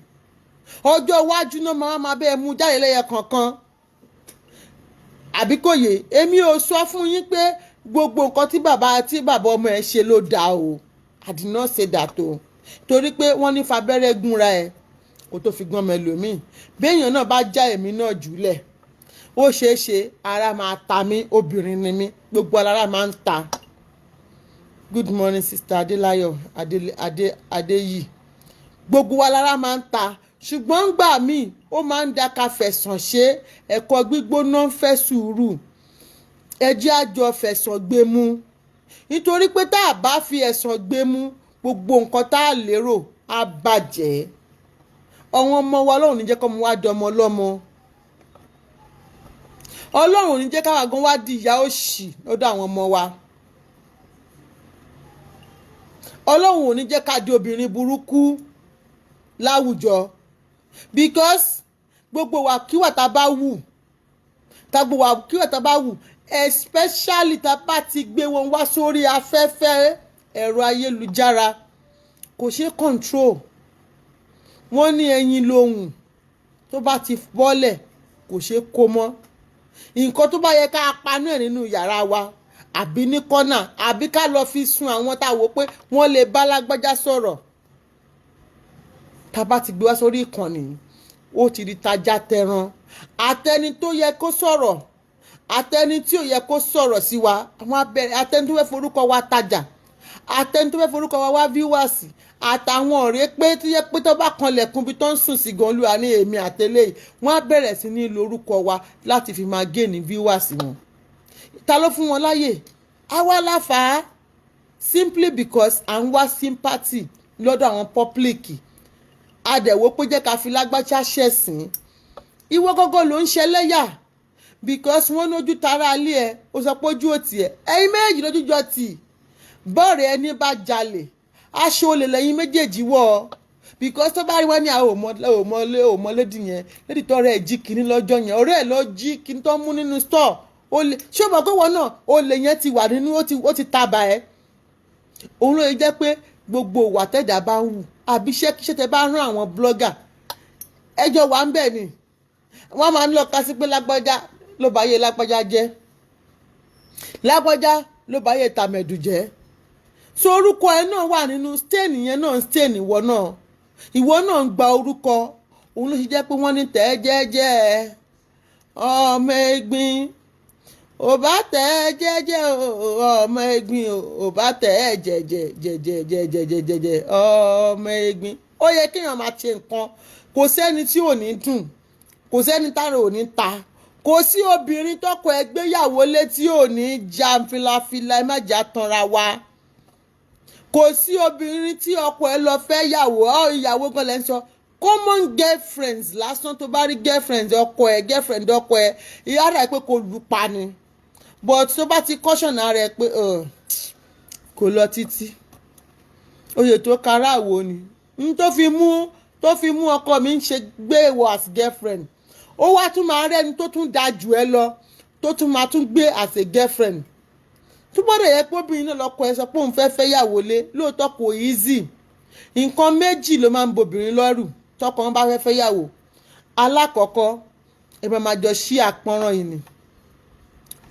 Ọjọ́ iwájú náà máa bẹ́ẹ̀ mú jáde lẹ́yẹ kankan. Àbí kò yé èmi ò sọ fún yín pé gbogbo nǹkan tí bàbá ọmọ ẹ̀ ṣe ló dáa o. I did not say that o. Torí pé wọ́n ní fabẹ́rẹ́ gúnra ẹ̀ kó tó fi gbọ́n mẹ́lòmíì. Béèyàn náà bá já èmi náà jùlẹ̀ ó ṣeé ṣe ara máa ta mí, obìnrin ni mí, gbogbo alára máa ń ta. Good morning Sister Adélayọ̀ Adéyì. Gbogbo alára máa ń ta ṣùgbọ́n gbà míì ó máa ń dáka fẹ̀sàn ṣe ẹ̀kọ́ gbígbóná ń fẹ́ sùúrù. Ẹ jẹ́ a jọ fẹ̀sàn gbé mú nítorí pé tá a bá fi ẹ̀sàn gbé mú gbogbo nǹkan tá a lérò á bàjẹ́. Àwọn ọmọ wa Ọlọ́run ní jẹ́ kó mú wá dọmọ lọ́mọ. Ọlọ́run ní jẹ́ káwa gan wá di ìyá òṣì lọ́dọ̀ àwọn ọmọ wa. Ọlọ́run ò ní jẹ́ ká di obìnrin burúkú láwùjọ. Because gbogbo wa kíwà tá bá wù especially tá bá ti gbé wọn wá sórí afẹ́fẹ́ ẹ̀rọ ayélujára kò ṣe control. Wọ́n ní ẹyin lóhùn tó bá ti bọ́lẹ̀ kò ṣe kó mọ́. Nǹkan tó bá yẹ ká panú ẹ̀ nínú yàrá wa àbí ní kọ́nà àbí ká lọ fi sun àwọn tá wò pé wọ́n lè bá lágbájá sọ̀rọ̀. Tá bá ti gbé wá sórí ìkànnì ó ti di tajà tẹran. Àtẹni tó yẹ kó sọ̀rọ̀ àtẹni tí ò yẹ kó sọ̀rọ̀ sí wa àwọn abẹ́rẹ́ àtẹni tó fẹ́ forúkọ wa tajà àtẹni tó fẹ́ forúkọ wa wá viewers àtàwọn ọ̀rẹ́ pé tó yẹ pé tó bá kanlẹ̀kùn bí tó ń sùn sí gan olúwa ní èmi àtẹlẹ́ wọ́n á bẹ̀rẹ̀ sí ní lo orúkọ wa láti fi máa gé ní viewers wọn. Ta ló fún wọn láyè? Àwa la fà á simply because à ń wá sympathy lọ́dọ̀ àwọn public. Adẹ̀wò pé jẹ́ ká fi lágbájá ṣẹ̀sìn. Ìwọ gọ́gọ́ ló ń ṣẹlẹ́yà because wọ́n lójú tara alẹ́ ẹ̀ ó sọ pé ojú òtì ẹ̀ ẹ̀yin méjì lójú jọ tì. Bọ́ọ̀rẹ́ ẹni bá jalè aṣọ olè lẹ́yìn méjèèjì wọ̀ because tó bá rí wọn ní àwọn òmọlédì yẹn lédi tó ọ̀rẹ́ ẹ̀ jí kínní lọ́jọ́ yẹn ọ̀rẹ́ ẹ̀ lọ jí kínní tó mú nínú store olè ṣé o mọ̀ pé wọn náà olè yẹn ti wà nínú ó ti taba ẹ̀. Òun ló yẹ jẹ́ pé gbogbo ìwà tẹ̀dá bá ń wù àbí iṣẹ́ tẹ bá rán àwọn blogger ẹjọ́ wà ń bẹ̀ ni wọ́n máa ń lọ ka sí pé lágbájá ló bá yé lágbájá jẹ́ lágbájá ló bá yé tàmẹ̀dù jẹ́. So orúkọ ẹ náà wà nínú stain yẹn náà stain ìwọ náà ń gba orúkọ. Òun ló ṣe jẹ́ pé wọ́n ní tẹ̀ jẹ́jẹ́ ọmọ ẹ̀gbin ò bá tẹ̀ jẹ́jẹ́ ọmọ ẹ̀gbin ò bá tẹ̀ jẹ́jẹ́ ọmọ ẹ̀gbin. Ó yẹ kéèyàn máa ṣe nǹkan kò sẹ́ni tí ò ní dùn kò sẹ́ni tára ò ní ta, kò sí obìnrin tọkọ ẹ̀ gbéyàwó létí ò ní já filafila, ẹ má jà tanra wa. Kò sí obìnrin tí ọkọ ẹ̀ lọ fẹ́ yàwó ìyàwó gan lẹ́ ń sọ common girlfriends lásán. Tó bá rí girlfriend ọkọ ẹ̀ ìyá rẹ̀ pé kò lù pa ni, but tó bá ti caution ara ẹ̀ pé kò lọ títí, oyè tó kára àwo ni tó fi mú ọkọ mi ń ṣe gbé wọ as girlfriend. Ó wá tún máa rẹ́ni tó tún da jù ẹ lọ tó tún máa tún gbé as a girlfriend. Túbọ̀ dẹ̀ yẹ pé obìnrin náà lọ́kọ ẹ sọ pé òun fẹ́ yàwó lé, lóòótọ́ kò easy. Nǹkan méjì ló máa ń bobìnrin lọ́rù tọkọ wọn bá fẹ́ yàwó. Alákọ̀ọ́kọ́ ẹ máa jọ ṣí àpọ́nrán yìí ni,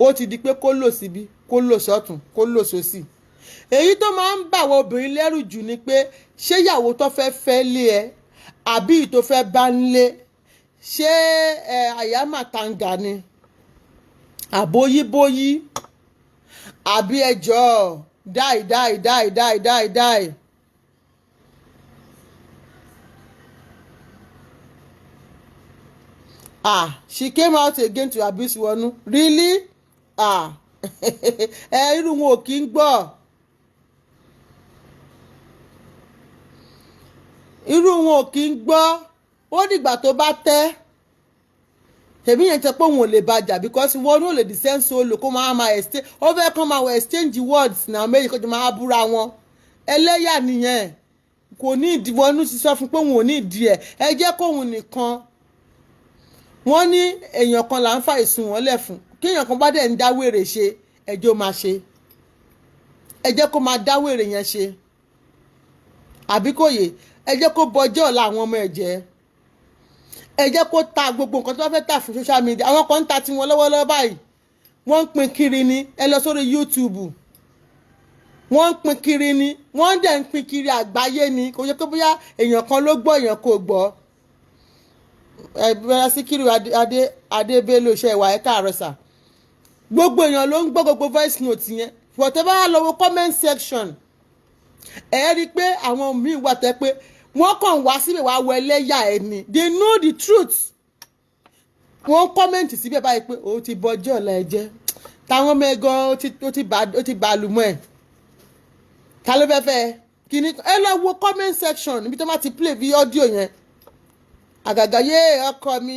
ó ti di pé kó lò síbi kó lò sọ́tún kó lò sósì. Èyí tó máa ń bà wọ obìnrin lẹ́rù jù ni pé ṣé ìyàwó tó fẹ́ lé ẹ àbí tó fẹ́ bá ń lé, ṣé àyàmàtàǹgà ni àbóyíbóyí àbí ẹjọ́ die. She came out again to abuse Wonu. Really? Irú wọn ò kí ń gbọ́. Irú wọn ò kí ń gbọ́. Ó dìgbà tó bá tẹ́. Tèmi yẹn tẹ́ pé òun ò lè bàjà because Wonu ò lè descend solo kó máa exchange. Ó fẹ́ kán máa exchange words náà méjì kó jọ máa búra wọn. Ẹlẹ́yà nìyẹn. Kò ní ìdí Wonu ti sọ fún pé òun ò ní ìdí ẹ̀. Ẹ jẹ́ kóhun nìkan. Wọ́n ní èèyàn kan là ń fa ìsùn wọn lẹ̀ fún. Kí èèyàn kan bá dẹ̀ ń dá wèrè ṣe, ẹjọ́ máa ṣe. Ẹ jẹ́ kó máa dá wèrè yẹn ṣe. Àbí kò yé, ẹ jẹ́ kó bọjọ́ ọ̀la àwọn ọmọ ẹ̀ jẹ́. Ẹ jẹ́ kó ta gbogbo nǹkan tó bá fẹ́ tà fún social media. Àwọn kan ń ta tiwọn lọ́wọ́lọ́wọ́ báyìí. Wọ́n ń pín kiri ni. Ẹ lọ sórí YouTube. Wọ́n ń pín kiri ni. Wọ́n dẹ̀ ń pín kiri àgbáyé ni. Kò yẹ kó bóyá èèyàn kan ló gbọ́ èèyàn kò gbọ́. Bẹ̀rẹ̀ Síkírù Adébélò ṣe ìwà ẹ̀ka àrẹ̀sà. Gbogbo èèyàn ló ń gbọ́ gbogbo voice note yẹn. Whatever lọ́wọ́ comment section. Ẹ rí i pé àwọn míì wà tẹ́ pé wọ́n kàn wá síbẹ̀ wá wọ ẹlẹ́yà ẹni. They know the truth. Wọ́n comment síbẹ̀ báyìí pé ó ti bọjọ́ ọ̀la ẹ jẹ́. Táwọn ọmọ ẹ̀gàn ó ti bàlùmọ́ ẹ̀. Ta ló fẹ́ fẹ́? Kìíní ẹ lọ wo comment section níbi tó máa ti play bí audio yẹn. Àgàgà yé ọkọ mi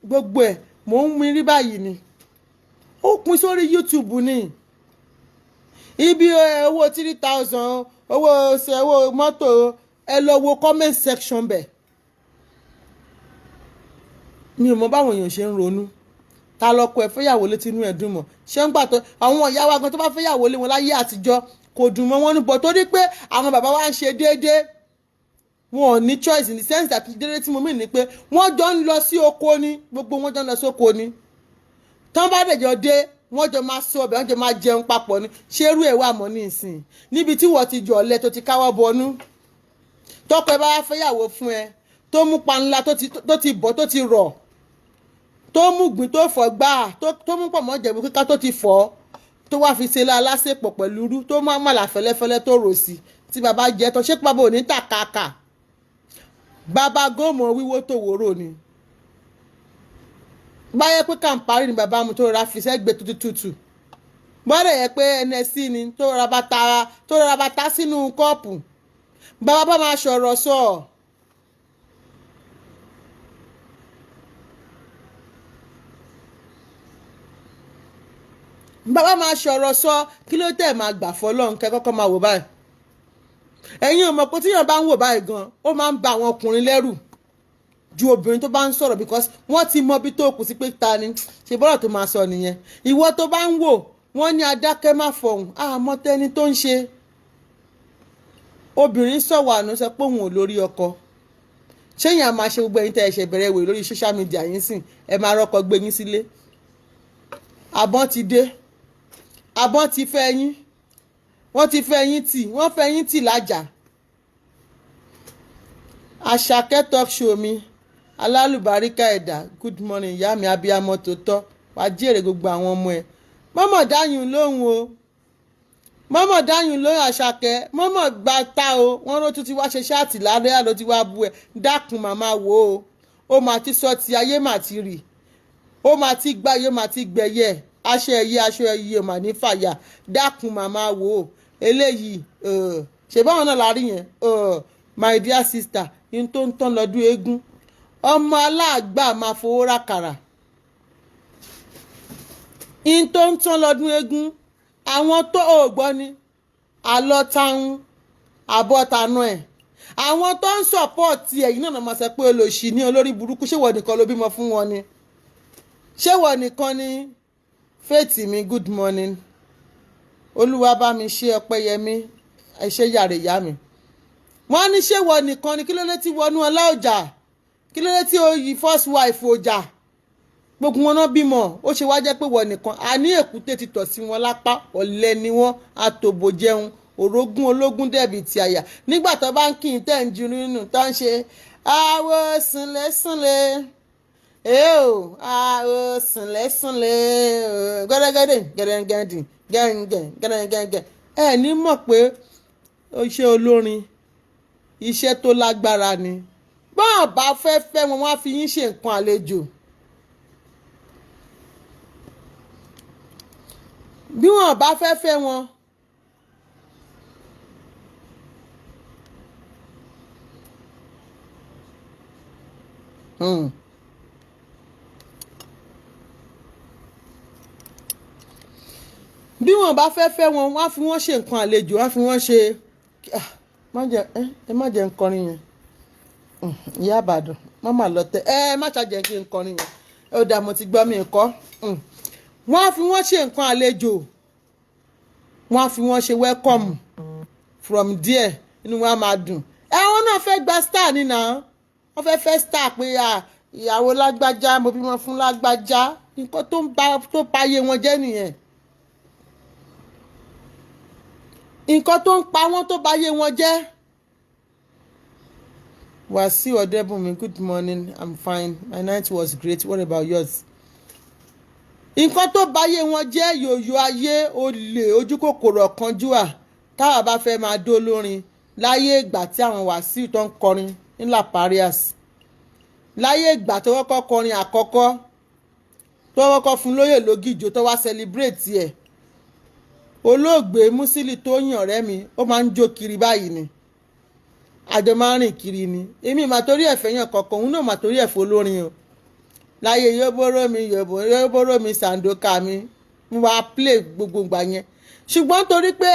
gbogbo ẹ̀ mò ń mi rí báyìí ni. Ó pín sórí YouTube ni. Ibi owó 3,000 owó mọ́tò ẹ lọ wo comment section bẹ̀. Mi ò mọ báwọn èèyàn ṣe ń ronú. Ta lọkọ ẹ fẹ́yàwó létí inú ẹ̀ dùn mọ́. Ṣé ń gbà tó àwọn ìyá wa gan tó bá fẹ́yàwó lé wọn láyé àtijọ́ kò dùn mọ́ wọn níbọ̀ torí pé àwọn bàbá wa ń ṣe déédéé. Wọn ò ní choice in the sense that déédéé tí mo mì ní pé wọ́n jọ ń lọ sí oko ni, gbogbo wọn jọ ń lọ sí oko ni. Tán bá dẹ̀jọ́ dé wọ́n jọ máa sọ ọbẹ̀ wọ́n jọ máa jẹun papọ̀ ni. Ṣé irú ẹ̀ wà mọ́ ní ìsìn níbi tí wọ́n ti jọ ọ̀lẹ tó ti káwọ́ bọnú. Tọ́kọ ẹ bá wá fẹ́yàwó fún ẹ tó mú panla tó ti bọ̀ tó ti rọ̀ tó mú gbìn tó fọ̀ gbáà tó mú pọ̀mọ́ jẹ̀bú kíká tó ti fọ̀ tó wá fi ṣe lásèpọ̀ pẹ̀lú irú tó má màlà fẹ́lẹ́fẹ́lẹ́ tó rò sí tí bàbá jẹ tó ṣé pàbó ní tàkàkà bàbá gómọ wíwó tó wòrò ni. Báyẹ̀ pé kàǹparí ni bàbá mu tó rọra fi sẹ́gbẹ̀ẹ́ tútù bọ́dẹ̀ yẹ pé NSC ni tó rọra bàtà sínú kọ́ọ̀pù bàbá bá máa sọ̀rọ̀ sọ. Bàbá máa sọ̀rọ̀ sọ kí ló tẹ̀ máa gbà fọlọ́run kẹ́ kọ́kọ́ máa wò báyìí. Ẹ̀yin ò mọ̀ pé tíyàn bá ń wò báyìí gan ó máa ń ba àwọn ọkùnrin lẹ́rù ju obìnrin tó bá ń sọ̀rọ̀ because wọ́n ti mọ bí tó kù sí pé ta ni ṣe bọ́rọ̀ tó máa sọ nìyẹn. Ìwọ tó bá ń wò wọ́n ní adákẹ́ má fọhùn àmọ́ tẹ́ni tó ń ṣe. Obìnrin sọ̀wọ́ àná sọ pé òun ò lórí ọkọ. Ṣéyìn a máa ṣe gbogbo ẹ̀yin tẹ́ ẹ ṣe bẹ̀rẹ̀ ìwé lórí social media yín sìn ẹ máa rọ́kọ gbé yín sílé. Àbọ̀n ti dé. Àbọ̀n ti fẹ́ yín. Wọ́n ti fẹ́ yín tì. Wọ́n fẹ́ yín tì lájà. Àṣàkẹ́ talk show mi. Alálùbáríkà ẹ̀dá. Good morning ìyá mi abiyamọ tó tọ́. Wàá jèrè gbogbo àwọn ọmọ ẹ̀. Mọ́mọ́ dáyùn lóhùn o. Mọ́mọ́ dáyùn lóhùn Àṣàkẹ́. Mọ́mọ́ gba ta o. Wọ́n ló tún ti wá ṣe ṣáàtì lálẹ́ àlọ́ ti wá bu ẹ̀. Dákun màmá wò ó. ó máa ti sọ ti ayé mà ti rì ó máa ti gbáyé máa ti gbẹ̀yẹ aṣọ ẹyẹ mà ní fàyà dákun màmá wò ó eléyìí ṣèbáwọn náà láàrin yẹn my dear sister in tó ń tán lọ́dún eégún ọmọ aláàgbà máa fowó rákàrà in tó ń tán lọ́dún eégún àwọn tó ò gbọ́ ni àlọ́tàún àbọ̀tànú ẹ̀ àwọn tó ń sọ̀pọ̀tì ẹ̀yìn náà máa sọ pé olóṣì ní olórí burúkú ṣé wọ́n nìkan ló bímọ fún wọn ni ṣé wọ́n nìkan ni Faith mi good morning olúwa bá mi ṣe Ọpẹ́yẹmí ẹṣẹ́ yàrá ìyá mi wọ́n ní ṣé wọ́n nìkan ni kí ló dé tí wọnú ọlá ọjà kí ló dé tí ó yí first wife ọjà gbogbo wọn náà bímọ ó ṣe wá jẹ́ pé wọ́n nìkan àní èkúté ti tọ̀ sí wọn lápá ọ̀lẹ ni wọ́n àtòbò jẹun orogún ológun dẹ̀bi ti àyà nígbà tó bá ń kí n tẹ̀ ń ju nínú tó ń ṣe àwọ̀ sùnlẹ̀sùnlẹ̀ àwọ̀ sùnlẹ̀sùnlẹ̀ gẹ́gẹ́dẹ́ gẹ́gẹ́dẹ́ gẹ́gẹ́dẹ́ ẹ ní mọ̀ pé iṣẹ́ olórin iṣẹ́ tó lágbára ni bọ́n bá fẹ́ fẹ́ wọn wá fi yín ṣe nǹkan àlejò bí wọn bá fẹ́ fẹ́ wọn bí wọn bá fẹ́ fẹ́ wọn wá fi wọ́n ṣe nǹkan àlejò wá fi wọ́n ṣe ẹ má jẹ́ nkọrin yẹn ìyá àbàdàn mọ́mà lọ́tẹ̀ má ṣàjẹ́ kí n kọrin yẹn ó dà mo ti gbọ́ mi kọ́ wọ́n á fi wọ́n ṣe nǹkan àlejò wọ́n á fi wọ́n ṣe welcome from there inú wọn á máa dùn ẹ̀wọ̀n náà fẹ́ gba star nínà wọ́n fẹ́ star pé ìyàwó lágbájá mo bímọ fún lágbájá nǹkan tó páyé wọn jẹ́ nìyẹn nǹkan tó ń pa wọ́n tó báyé wọn jẹ́. Wasiu Ọdẹ́bùnmi good morning I'm fine my night was great what about yours. Nǹkan tó báyé wọn jẹ́ yòyò ayé olè ojú kòkòrò ọ̀kánjúwà táwa bá fẹ́ máa dó lórin láyé ìgbà tí àwọn Wasiu tó ń kọrin ní La Parias láyé ìgbà tó kọ́kọ́ kọrin àkọ́kọ́ tó kọ́kọ́ fún lóyè lógìjò tó wá celebrate ẹ̀ olóògbé Musili Tóyìn ọ̀rẹ́ mi ó máa ń jó kiri báyìí ni àjọ máa ń rìn kiri ni èmi mà torí ẹ̀fẹ́ yàn kọ̀ọ̀kan òun náà mà torí ẹ̀fọ́ olórin o láyé yóbóró mi Sandoka mi mo wá play gbogbo ìgbà yẹn ṣùgbọ́n torí pé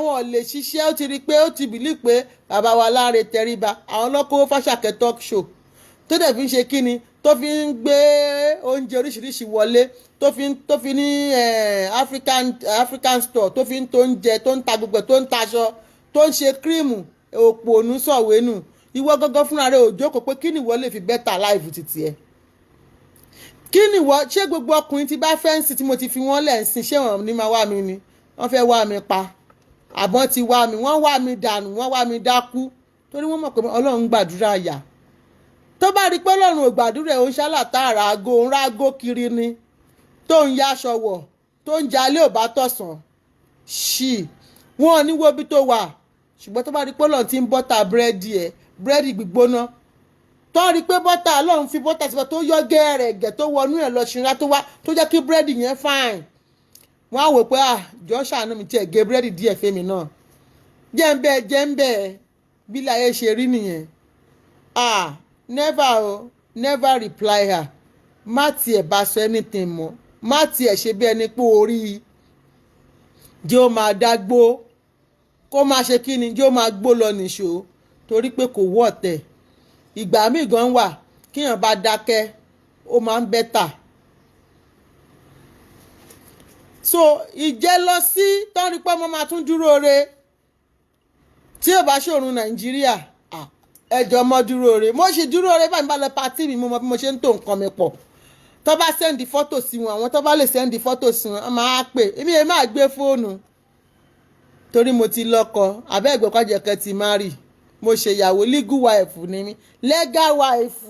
wọn lè ṣiṣẹ́ ó ti rí pé ó ti bìlí pé bàbá wa Láre Tẹríba àwọn lọ́kọ́ Fáṣàkẹ́ talk show tó dẹ̀ fi ń ṣe kíni tó fi ń gbé oúnjẹ oríṣiríṣi wọlé tó fi ní African store tó fi ń tó oúnjẹ tó ń ta gbogbo tó ń taṣọ tó ń ṣe kírìmù òpònú sọ̀wénù ìwọ gángan fúnra rẹ̀ ò jókòó pé kí ni ìwọ lè fi bẹ́tà láìfù títí ẹ̀ kí ni ìwọ ṣé gbogbo ọkùnrin tí bá fẹ́ǹsì tí mo ti fi wọ́n lẹ̀ ń sin ṣé wọ́n ní máa wá mi ni wọ́n fẹ́ wá mi pa àbọ̀n ti wá mi wọ́n wá mi dànù wọ́n wá mi dákú torí wọ́n mọ̀ pé Ọlọ́run gbàdúrà yà tó bá rí pé Ọlọ́run ò gbàdúrà ẹ̀ ó ń ṣálàtàrà aago ń rágó kiri ni tó ń yaṣọ wọ̀ tó ń jalè ò bá tọ̀sán ṣì wọn ò ní wo bí tó wà ṣùgbọ́n tó bá rí pé Ọlọ́run ti ń bọ́tà búrẹ́dì gbígbóná tó rí pé bọ́tà Ọlọ́run fi bọ́tà síbẹ̀ tó yọ gẹ́rẹ́gẹ́ tó wọnú ẹ̀ lọ ṣìnra tó wá tó jẹ́ kí búrẹ́dì yẹn fine wọ́n á wò pé jọ́ ṣàánú mi tiẹ̀ gé búrẹ́dì díẹ̀ fẹ́mi náà jẹ́ ń bẹ́ẹ̀ bí láyé ṣe rí nìyẹn never reply her má tiẹ̀ bá sọ anything mọ́ má tiẹ̀ ṣe bí ẹni pé orí jẹ́ ó máa dágbó kó máa ṣe kí ni jẹ́ ó máa gbó lọ nìṣó torí pé kò wọ́ ọ̀tẹ̀ ìgbà míì gan wà kíyàn bá dákẹ́ ó máa ń bẹ́tà. So ìjẹ́ lọ sí tọ́ni pé ọmọ máa tún dúró re tí ò bá ṣòrun Nàìjíríà ẹjọ́ mọ́ dúró re mo sì dúró re báyìí bá lọ pàtí mi mo mọ bí mo ṣe ń tò nǹkan mi pọ̀ tó bá sẹ́ndì fọ́tò sí wọn àwọn tó bá lè sẹ́ndì fọ́tò sí wọn a máa pè èmi yẹn máa gbé fóònù torí mo ti lọ́kọ abẹ́ ìgbọ́kọ̀jẹ̀kẹ́ ti má rì mo ṣèyàwó legal wife ni mí legal wife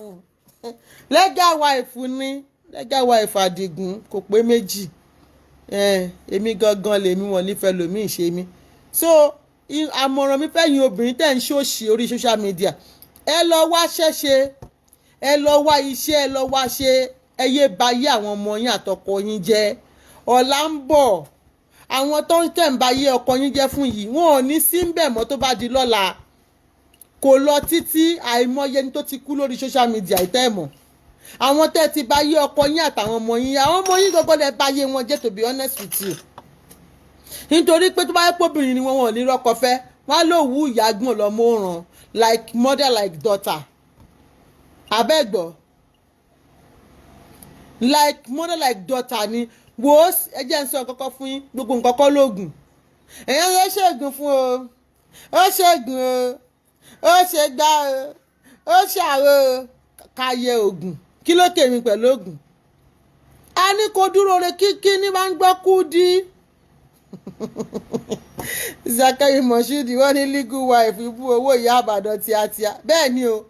ni legal wife Àdìgún kò pé méjì èmi gangan lèmi wọn nífẹ̀ẹ́ lòmí ìṣe mi so àmọ̀ràn mi fẹ́yìn obìnrin tẹ̀ ń ṣòṣì orí social media ẹ lọ wá ṣẹ́ṣe ẹ lọ wá iṣẹ́, ẹ lọ wá ṣe, ẹ yé bayé àwọn ọmọ yín àtọkọ yín jẹ́. Ọ̀la ń bọ̀, àwọn tó ń tẹ̀ ń bayé ọkọ yín jẹ́ fún yìí wọn ò ní sí ń bẹ̀ mọ́ tó bá di lọ́la. Kò lọ títí, àìmọye ní tó ti kú lórí social media ìtẹ́ẹ̀mọ̀. Àwọn tẹ́ ti bayé ọkọ yín àtàwọn ọmọ yín, àwọn ọmọ yín gbogbo lẹ bayé wọn jẹ́, to be honest with you. Nítorí pé tó bá yẹ pọ́bìnrin ni wọn ò ní rọ́kọ fẹ́, wọ́n á lò wú ìyá gbọ̀n lọ́mọ òràn, like mother like daughter. Abẹ́gbọ́, like mother like daughter ni. Wo ẹ jẹ́ ń sọ kọ́kọ́ fún yín, gbogbo nǹkan kọ́ lóògùn. Èèyàn yóò ṣègùn fún o, ó ṣègùn o, ó ṣe gbá o, ó ṣàrò káyé ògùn. Kí ló kèmí pẹ̀lú ògùn? A ní kó dúró re kíkí ní máa ń gbọ́ Kudi. Zakari Moshood wọ́n ní legal wife ibú owó ìyá àbàdàn tíátíá. Bẹ́ẹ̀ ni o,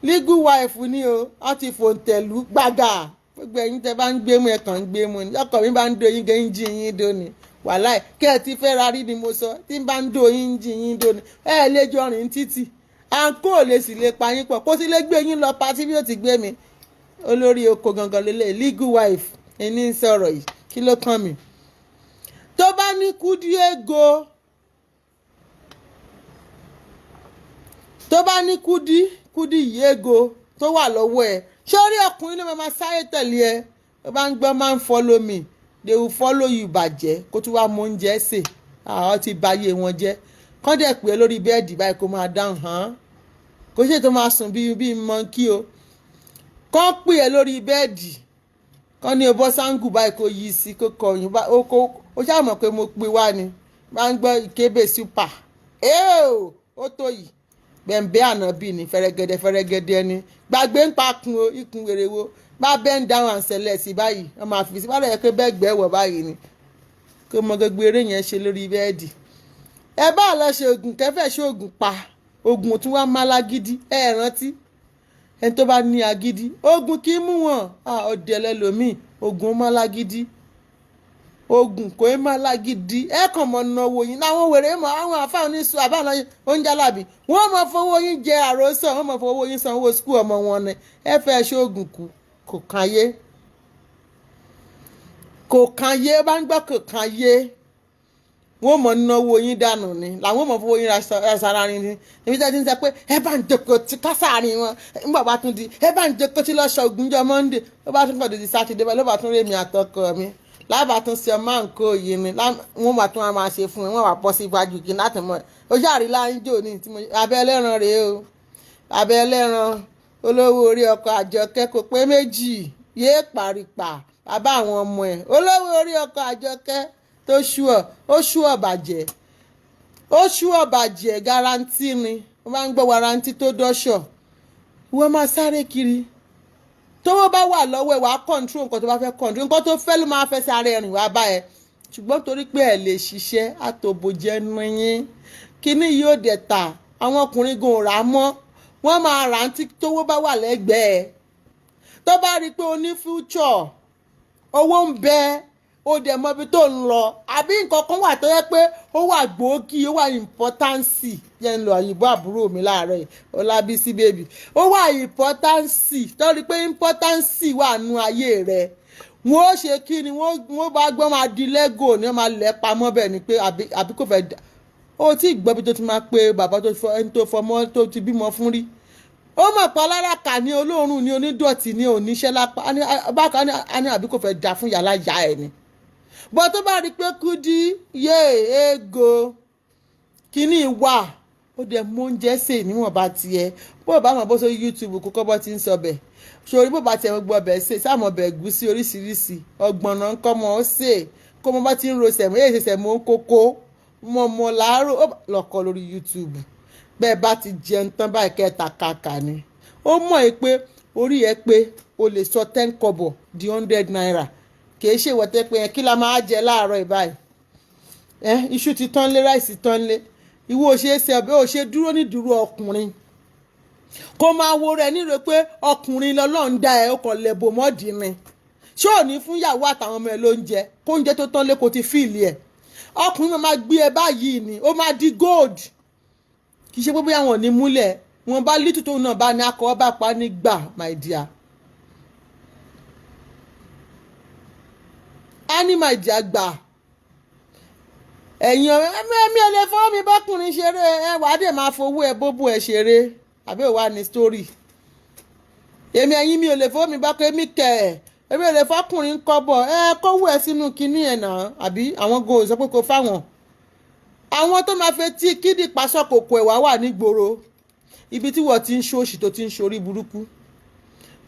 legal wife ni o, wọ́n ti fòǹtẹ̀lú gbàgà. Gbogbo ẹ̀yin tẹ́ bá ń gbé mú ẹ̀kan ń gbé mú ni. Ọkọ mi bá ń do yín gẹ́yìn jí yín dó ni. Wàláì kí ẹ ti fẹ́ ra rí ni mo sọ, tí ń bá ń do yín jí yín dó ni. Ẹ lè jọ rìn títì, à ń kó lè sì lè pa yín pọ̀, kó sì lè gbé yín lọ patí bí ó ti gbé mi. Olórí oko gangan lélẹ̀, legal wife ẹni ń sọ̀rọ̀ yìí, kí ló kàn mí? Tó bá ní Kudi ego, tó bá ní Kudi yìí ego tó wà lọ́wọ́ ẹ̀, ṣé orí ọkùnrin ló máa sáré tẹ̀lé ẹ? Tó bá ń gbọ́ máa ń follow me, they will follow you bàjẹ́, kó tún wá mọ oúnjẹ sè, àwọn ti bayé wọn jẹ́. Kán dẹ̀ pé lórí bẹ́ẹ̀dì báyìí kó máa dáhùn hàn, kó ṣe tó máa sùn bíi mọ́ńkì o. Kán pè ẹ́ lórí bẹ́ẹ̀dì, kán ní o bọ́ sáńgù báyìí kó yí sí, kó kọyìn bá ó ṣàmọ̀ pé mo pe wá ni. Máa ń gbọ́ ìkébè super, ó tó yìí bẹ̀m̀bẹ́ ànábì ni fẹ́rẹ́gẹ́dẹ́ ni. Gbàgbé ń pa kun o, ikùn wèrè wo bá bend down and select báyìí wọ́n máa fi sí wàhálà yẹ pé bẹ́ẹ̀ gbẹ́wọ̀ báyìí ni kó mọ gbogbo eré yẹn ṣe lórí bẹ́ẹ̀dì. Ẹ bá lọ ṣe oògùn kẹfẹ́ ṣe oògùn pa, oògùn tí wọ́n máa lágídí, ẹ rántí ẹni tó bá ní agídí oògùn kì í mú wọn. Ọ̀dẹ̀ lẹ́lòmíì oògùn máa lágídí, oògùn kò í máa lágídí. Ẹ kàn mọ̀ náwó yín láwọn wèrè mọ̀, àwọn àfáà oníṣu àbáwọn oúnjẹ alábì wọ́n mọ̀ fowó yín jẹ àròsọ, wọ́n mọ̀ fowó yín sanwó skul ọmọ wọn ni. Ẹ fẹ́ ṣe oògùn kù kò kàn yé, kò kàn yé, bá ń gbọ́ kò kàn yé. Wọ́n mọ̀ náwó yín dànù ni, làwọn mọ̀ fowó yín ra sára rin ni. Èmi tẹ́ ti ń sọ pé ẹ bá ń jókòó tí kásáàrin wọn nígbà bá tún di ẹ bá ń jókòó tí lọ́sọ̀ ògúnjọ́ Monday ló bá tún kọ̀dọ̀ di Saturday ló bá tún rí èmi àtọkọ mi lábàá tún ṣe ọmọ nǹkó yìí ni wọ́n bá tún máa ṣe fún mi, wọ́n wà pọ̀ sí iwájú kí láti mọ̀ ojú àrílá ń jò ní abẹ́ ẹlẹ́ran rèé o, abẹ́ ẹlẹ́ran olówó orí ọkọ̀ Àjọkẹ́ kò pé méjì, yéé pàrípà bàbá àwọn ọmọ ẹ̀. Olówó orí ọkọ̀ Àjọkẹ́ tó ṣúọ̀ bàjẹ́, ó ṣúọ̀ bàjẹ́ garanti ni. Wọ́n máa ń gbọ́ warranty tó dọ́ṣọ̀, wọ́n máa sáré kiri. Tówó bá wà lọ́wọ́ ẹ̀ wàá control nǹkan tó bá fẹ́ control, nǹkan tó fẹ́ ló máa fẹ́ sáré rìn wá bá ẹ. Ṣùgbọ́n torí pé ẹ lè ṣiṣẹ́ àtòbòjẹ́ níyìn, kíní yóò dẹ̀ ta, àwọn ọkùnrin gan rà mọ́, wọ́n máa rà tí tówó bá wà lẹ́gbẹ̀ẹ́. Tó bá rí i pé o ní future, owó ń bẹ, ó dẹ̀ mọ ibi tó ń lọ, àbí nǹkan kan wà tó yẹ pé ó wà gbòógì, ó wà importance. Yẹn ń lọ òyìnbó àbúrò mi láàárọ̀ yìí, Ọlábísí bèbí, ó wà importance, tó rí pé importance wà nú ayé rẹ̀. Wọ́n ó ṣe kí ni, wọ́n bá gbọ́ máa di lego ni wọ́n máa lẹ̀ pamọ́ bẹ́ẹ̀ ni pé àbí kò fẹ́ dà. Ó tí gbọ́ bí tó ti máa pe bàbá tó ẹni tó fọmọ tó ti bímọ fún rí. Ó mọ̀ pé aláràkà ní olóòórùn ní onídọ̀tí ní oníṣẹ́ lápá, bákan ní àbí kò fẹ́ dà fún yàrá ìyá ẹ̀ ni. Bọ́ tó bá rí pé Kudi yé ego kíní wà, ó dẹ̀ mú oúnjẹ sè níwọ̀n bá tiẹ̀. Bó bá mọ̀ bó sórí YouTube kó kọ́ bọ́ ti ń sọ bẹ̀. Sórí bó bá tiẹ̀ gbọ́ bẹ̀ sè, sáàmọ̀ bẹ̀ ẹ̀gúsí oríṣiríṣi, ọ̀gbọ̀nà ń kọ́ mọ́ ó sè, kó mọ́ bá ti ń ro sẹ̀mọ́, èyí ṣe sẹ̀mọ́ ń kókó, mọ̀ láàárọ̀ lọ́kọ̀ lórí YouTube. Bẹ́ẹ̀ bá ti jẹun tán báyìí kẹta kàkà ni. Ó mọ̀ ẹ́ pé orí ẹ pé o lè sọ 10 kọ́bọ̀ di 100 naira. Kìí ṣe ìwọ̀tẹ́ pé kí la máa jẹ láàárọ̀ ìbáyìí. Iṣu ti tán lé, ráìsì tán lé. Ìwọ ò ṣe é ṣe ọbẹ̀, ò ṣe dúró ní dúró ọkùnrin. Kó máa wo rẹ̀ níro pé ọkùnrin lọ́lọ́run dá ẹ, ó kàn lẹ́bọ̀ mọ́dì ni. Ṣé ò ní fún ìyàwó àtàwọn ọmọ ẹ lóúnjẹ? Kó oúnjẹ tó tán lé kó ti fíìlì ẹ̀. Ọkùnrin máa gbé ẹ báyìí ni, ó máa di gold. Kì í ṣe pé bóyá wọn ò ní múlẹ̀. wọn bá lítù tó náà bá ní akọ bá pa ní gbà my dear. a ní my dear gbà. ẹ̀yin mi ò lè fọ́ mi bọ́kùnrin ṣeré ẹ wàá dé máa fowó ẹ bóbú ẹ ṣeré àbí òwa ní story. èmi ẹ̀yin mi ò lè fọ́ mi bọ́kùnrin èmi kẹ̀ ẹ̀ èmi ò lè fọ́kùnrin kọ́bọ̀ ẹ kówó ẹ sínú kinní ẹ̀ náà àbí àwọn go sọ pé kò fáwọn. àwọn tó máa fẹ́ tí kídì pàṣọ kòkò ẹ̀wà wà nígboro ibi tí wọ́n ti ń ṣòṣì tó ti ń ṣorí burúkú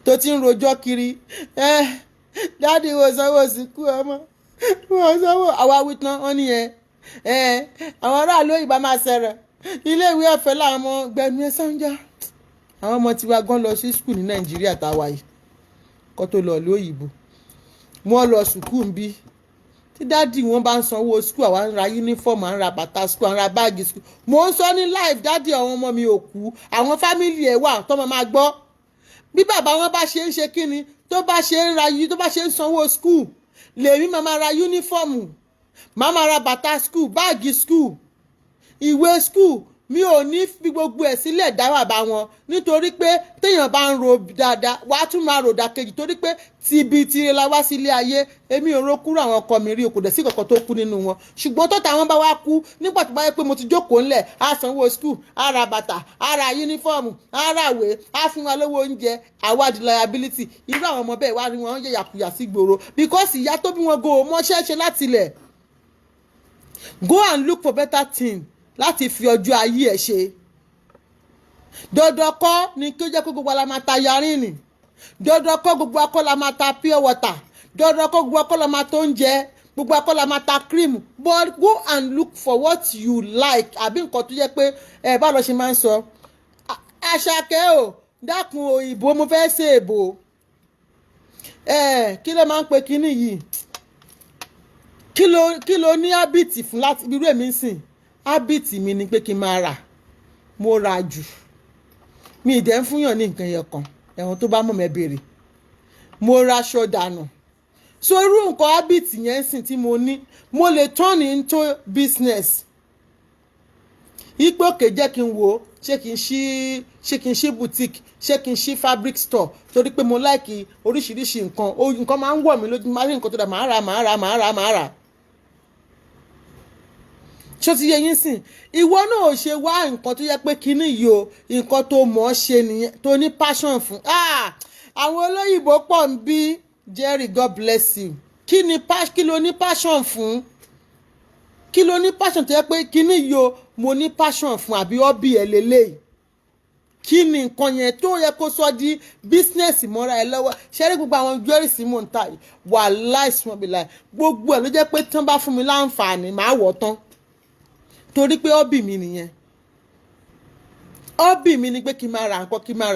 tó ti ń rojọ́ kiri dáàdi wo sanwó síkú ọmọ wọ́n sanwó àwa wí tán wọ́n nìyẹn àwọn aráàlú òyìnbá máa ṣẹ̀rẹ̀ ilé ìwé ọ̀fẹ́ làwọn ọmọ gbẹ̀mí ẹ̀ sánjà àwọn ọmọ tiwa gan lọ sí skul ní nàìjíríà táwa yìí kó tó lọ lóyìnbó wọ́n lọ sùkúù ń bí tí dáàdì wọn bá ń sanwó skul àwa ń ra yúnífọ̀mù à ń ra bàtà skul à ń ra báàgì skul mò ń sọ ní live dáàdì àwọn ọmọ mi ò kú àwọn fámìlì ẹ̀ wà tọ́mọ máa gbọ́ bí bàbá wọn bá ṣe ń ṣe kíni tó bá ṣe ń sanwó skul lèmi máa ra yúnífọ̀mù máa ra bàtà skul báàgì skul ìwé skul mi ò ní fi gbogbo ẹ̀ sílẹ̀ dá bàbá wọn nítorí pé téèyàn bá ń ro dáadáa wàá tún máa rò dákejì torí pé tìbí la wá sílé ayé èmi ò ro kúrò àwọn ọkọ mi rí o kò dẹ̀ sí kankan tó kú nínú wọn ṣùgbọ́n tó táwọn bá wá kú nígbà tó bá yẹ pé mo ti jókòó ńlẹ̀ á sanwó skul á ra bàtà á ra yúnífọ́ọ̀mù á ra ìwé á fún wa lówó oúnjẹ àwa di liability irú àwọn ọmọ bẹ́ẹ̀ wá rí wọn yẹ yàkuyà sí gbòòrò because ìyá tó bí wọn go mọ́ṣẹ́ ṣe láti ilẹ̀ go and look for better thing láti fi ọjọ́ ayé ẹ̀ ṣe. Dandan kọ́ ni kí ó jẹ́ kó gbogbo la máa ta yarini. Dandan kọ́ gbogbo akọ́ la máa ta pure water. Dandan kọ́ gbogbo akọ́ la máa tó oúnjẹ. Gbogbo akọ́ la máa ta cream. But go and look for what you like. Àbí nǹkan tó jẹ́ pé bá lọ ṣe máa ń sọ. Àṣàkẹ́ o dákun òyìnbó mo fẹ́ ṣe èbò. Kí ló máa ń pe kinní yìí? Kí ló ní hábìtì fún láti irú èmi ń sìn? Hábìtì mi ni pé kí n máa rà mo ra jù mi ìdẹ́ ń fúnyàn ní nǹkan yẹn kan ẹ̀wọ̀n tó bá mọ̀ mẹ́ bèrè mo ra aṣọ dànù so irú nǹkan hábìtì yẹn sìn tí mo ní mo lè turn into business ipò òkè jẹ́ kí n wò ṣé kí n ṣí boutique ṣé kí n ṣí fabric store torí pé mo like oríṣiríṣi nǹkan máa ń wọ̀ mí lójú máa rí nǹkan tó dà máa rà ṣó ti yẹ yín sìn ìwọ náà ò ṣe wá nǹkan tó yẹ pé kíní yìí o nǹkan tó mọ̀ ọ́ ṣe nìyẹn tó ní passion fún àwọn olóyìnbó pọ̀ ń bí Jerry God bless you kí ló ní passion fún kí ló ní passion tó yẹ pé kíní yìí o mo ní passion fún àbí hobby ẹ̀ lélẹ́yìí kí ni nǹkan yẹn tó yẹ kó sọ di business mọ́ra ẹ lọ́wọ́ ṣẹ́rí gbogbo àwọn jewelry sí mò ń ta yìí wà láìsùn ọ̀bì láì gbogbo ẹ̀ ló jẹ́ pé tán bá fún mi láǹfààní màá wọ̀ tán torí pé hobby mi nìyẹn hobby mi ni pé kí n máa ra nǹkan kí n máa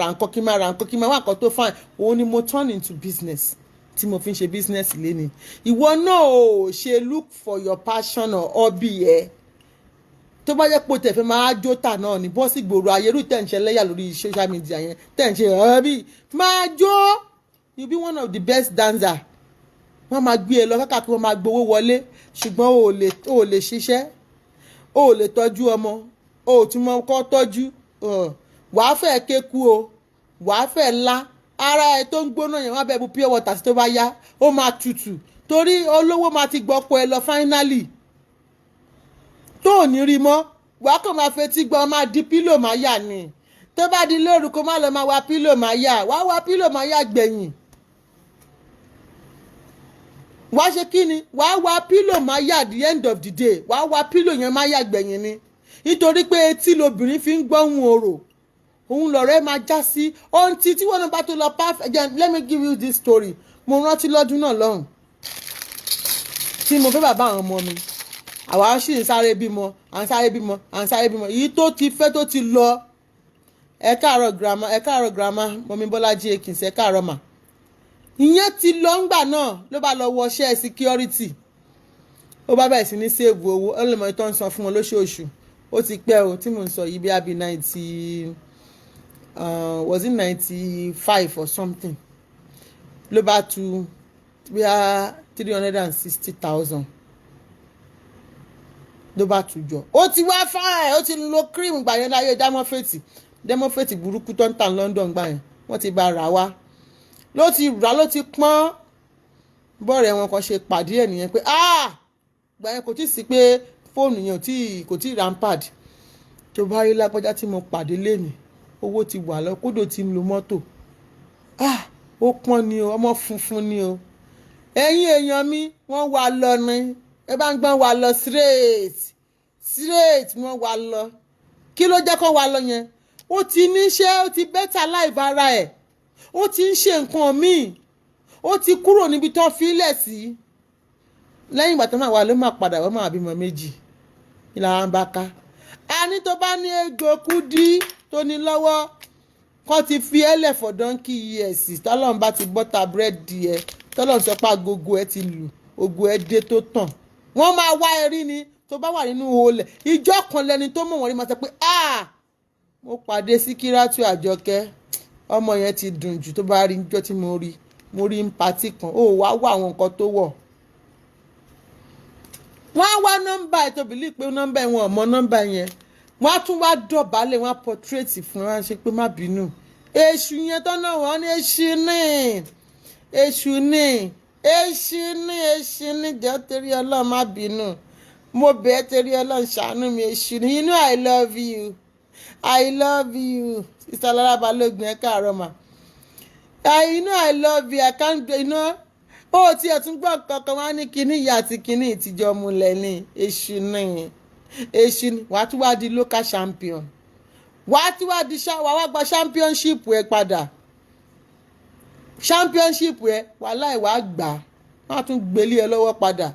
wá nǹkan tó fine òun ni mo turn into business tí mo fi ń ṣe business léni ìwọ náà ò ṣe look for your passion or hobby ẹ tó bá yẹ pé tẹ̀fẹ́ máa jó tà náà ní bọ́sì gbòòrò ayérú tẹ̀ ń ṣe lẹ́yà lórí social media yẹn tẹ̀ ń ṣe hobby máa jó you be one of the best dancer wọ́n máa gbé e lọ káàkiri wọ́n máa gbowó wọlé ṣùgbọ́n o ò lè ṣiṣẹ́ o ò lè tọ́jú ọmọ o ò tún mọ kọ́ tọ́jú wàá fẹ́ kéku o wàá fẹ́ lá ara ẹ tó ń gbóná yẹn wọ́n bẹ̀ bu pure water tó bá yá ó máa tutù torí olówó máa ti gbọ́pọ̀ ẹ lọ finally tó ò ní rí mọ́ wàá kàn máa fetí gbọ́ máa di pílò máa yà ni tó bá di lóru kó má lọ máa wá pílò máa yà wàá wá pílò máa yà gbẹ̀yìn wàá ṣe kí ni wàá wá pílò máa yà at the end of the day wàá wá pílò yẹn máa yà gbẹ̀yìn ni nítorí pé etí lobìnrin fi ń gbọ́hùn ọ̀rọ̀ òun lọ̀rẹ́ máa já sí ọ̀ǹtí tí wọ́n bá tó lọ again let me give you this story mo rántí lọ́dún náà lọ́hùn tí mo fẹ́ bàbá àwọn ọmọ mi àwa sì ń sáré bímọ à ń sáré bímọ èyí tó ti fẹ́ tó ti lọ ẹ káàárọ̀ grandma mọ́mí Bọ́lájí Ekins ẹ káàárọ̀ mà ìyẹn ti lọ ńgbà náà ló bá lọ wọṣẹ́ security ó bá bẹ̀rẹ̀ sí ní save owó ọlọ́mọ tó ń san fún wọn lóṣooṣù ó ti pẹ́ o tí mò ń sọ yìí bí abi 90 was it 95 or something ló bá tu bí a 360,000 ló bá tu jọ ó ti wá fáìn ó ti lo cream gbàyẹn láyé dámọ́ fètì demofate burúkú tó ń tà London gbà yẹn wọ́n ti bá ra wá ló ti rà ló ti pọ́n bọ́ọ̀rẹ̀ wọn kan ṣe pàdé ẹ̀ nìyẹn pé gbà yẹn kò tí ì sí pé fóònù yẹn kò tí ì rampad tó bá rí lágbájá tí mo pàdé lénìí owó ti wà lọ kódò tí ń lo mọ́tò ó pọ́n ni o ọmọ funfun ni o ẹ̀yin èèyàn mi wọ́n wá lọ ni ẹ bá ń gbọ́n wá lọ straight wọ́n wá lọ kí ló jẹ́ kó wá lọ yẹn ó ti níṣẹ́ ó ti bẹ́tà láìbá ara ẹ̀ ó ti ń ṣe nǹkan míì ó ti kúrò níbi tó fílẹ̀ sí lẹ́yìn ìgbà tó máa wà ló máa padà wọ́n máa bímọ méjì ìlànà bá ká a ní tó bá ní ego Kudi tó ní lọ́wọ́ kó ti fi ẹlẹ̀ for donkey years tọ́lọ́run bá ti bọ́ta búrẹ́dì ẹ tọ́lọ́run sọ pé agogo ẹ ti lù ògo ẹ dé tó tàn wọ́n máa wá ẹrí ni tó bá wà nínú olè ìjọ kan lẹni tó mọ̀ wọ́n rí máa sọ pé mo pàdé Síkírátù Àjọkẹ́ ọmọ yẹn ti dùn jù tó bá rí níjọ́ tí mo rí ń patí kan ó wá wá àwọn nǹkan tó wọ̀ wọ́n á wá nọ́mbà ẹ̀ tó bìlí pé nọ́mbà ẹ̀ wọn ò mọ nọ́mbà yẹn wọ́n á tún wá dọ̀bálẹ̀ wọ́n á pọ̀tírètì fún wọn ṣe pé má bínú èṣù yẹn tọ́nà wọ́n ní èṣù ní jẹ́ torí Ọlọ́run má bínú mo bẹ̀ ẹ́ torí Ọlọ́run ṣàánú mi èṣù ní you know I love you Sister Lara Balogun ẹ káàárọ̀ mà I love you I can't ó ti ẹ̀tún gbọ́ kankan wá ní kinní ìyá àti kinní ìtìjọ́ múlẹ̀ ní èṣù ní wàá tún wá di local champion wàá tún wá di wàá gba championship ẹ padà championship ẹ wàhálà ìwà gbà wọ́n á tún gbélé ẹ lọ́wọ́ padà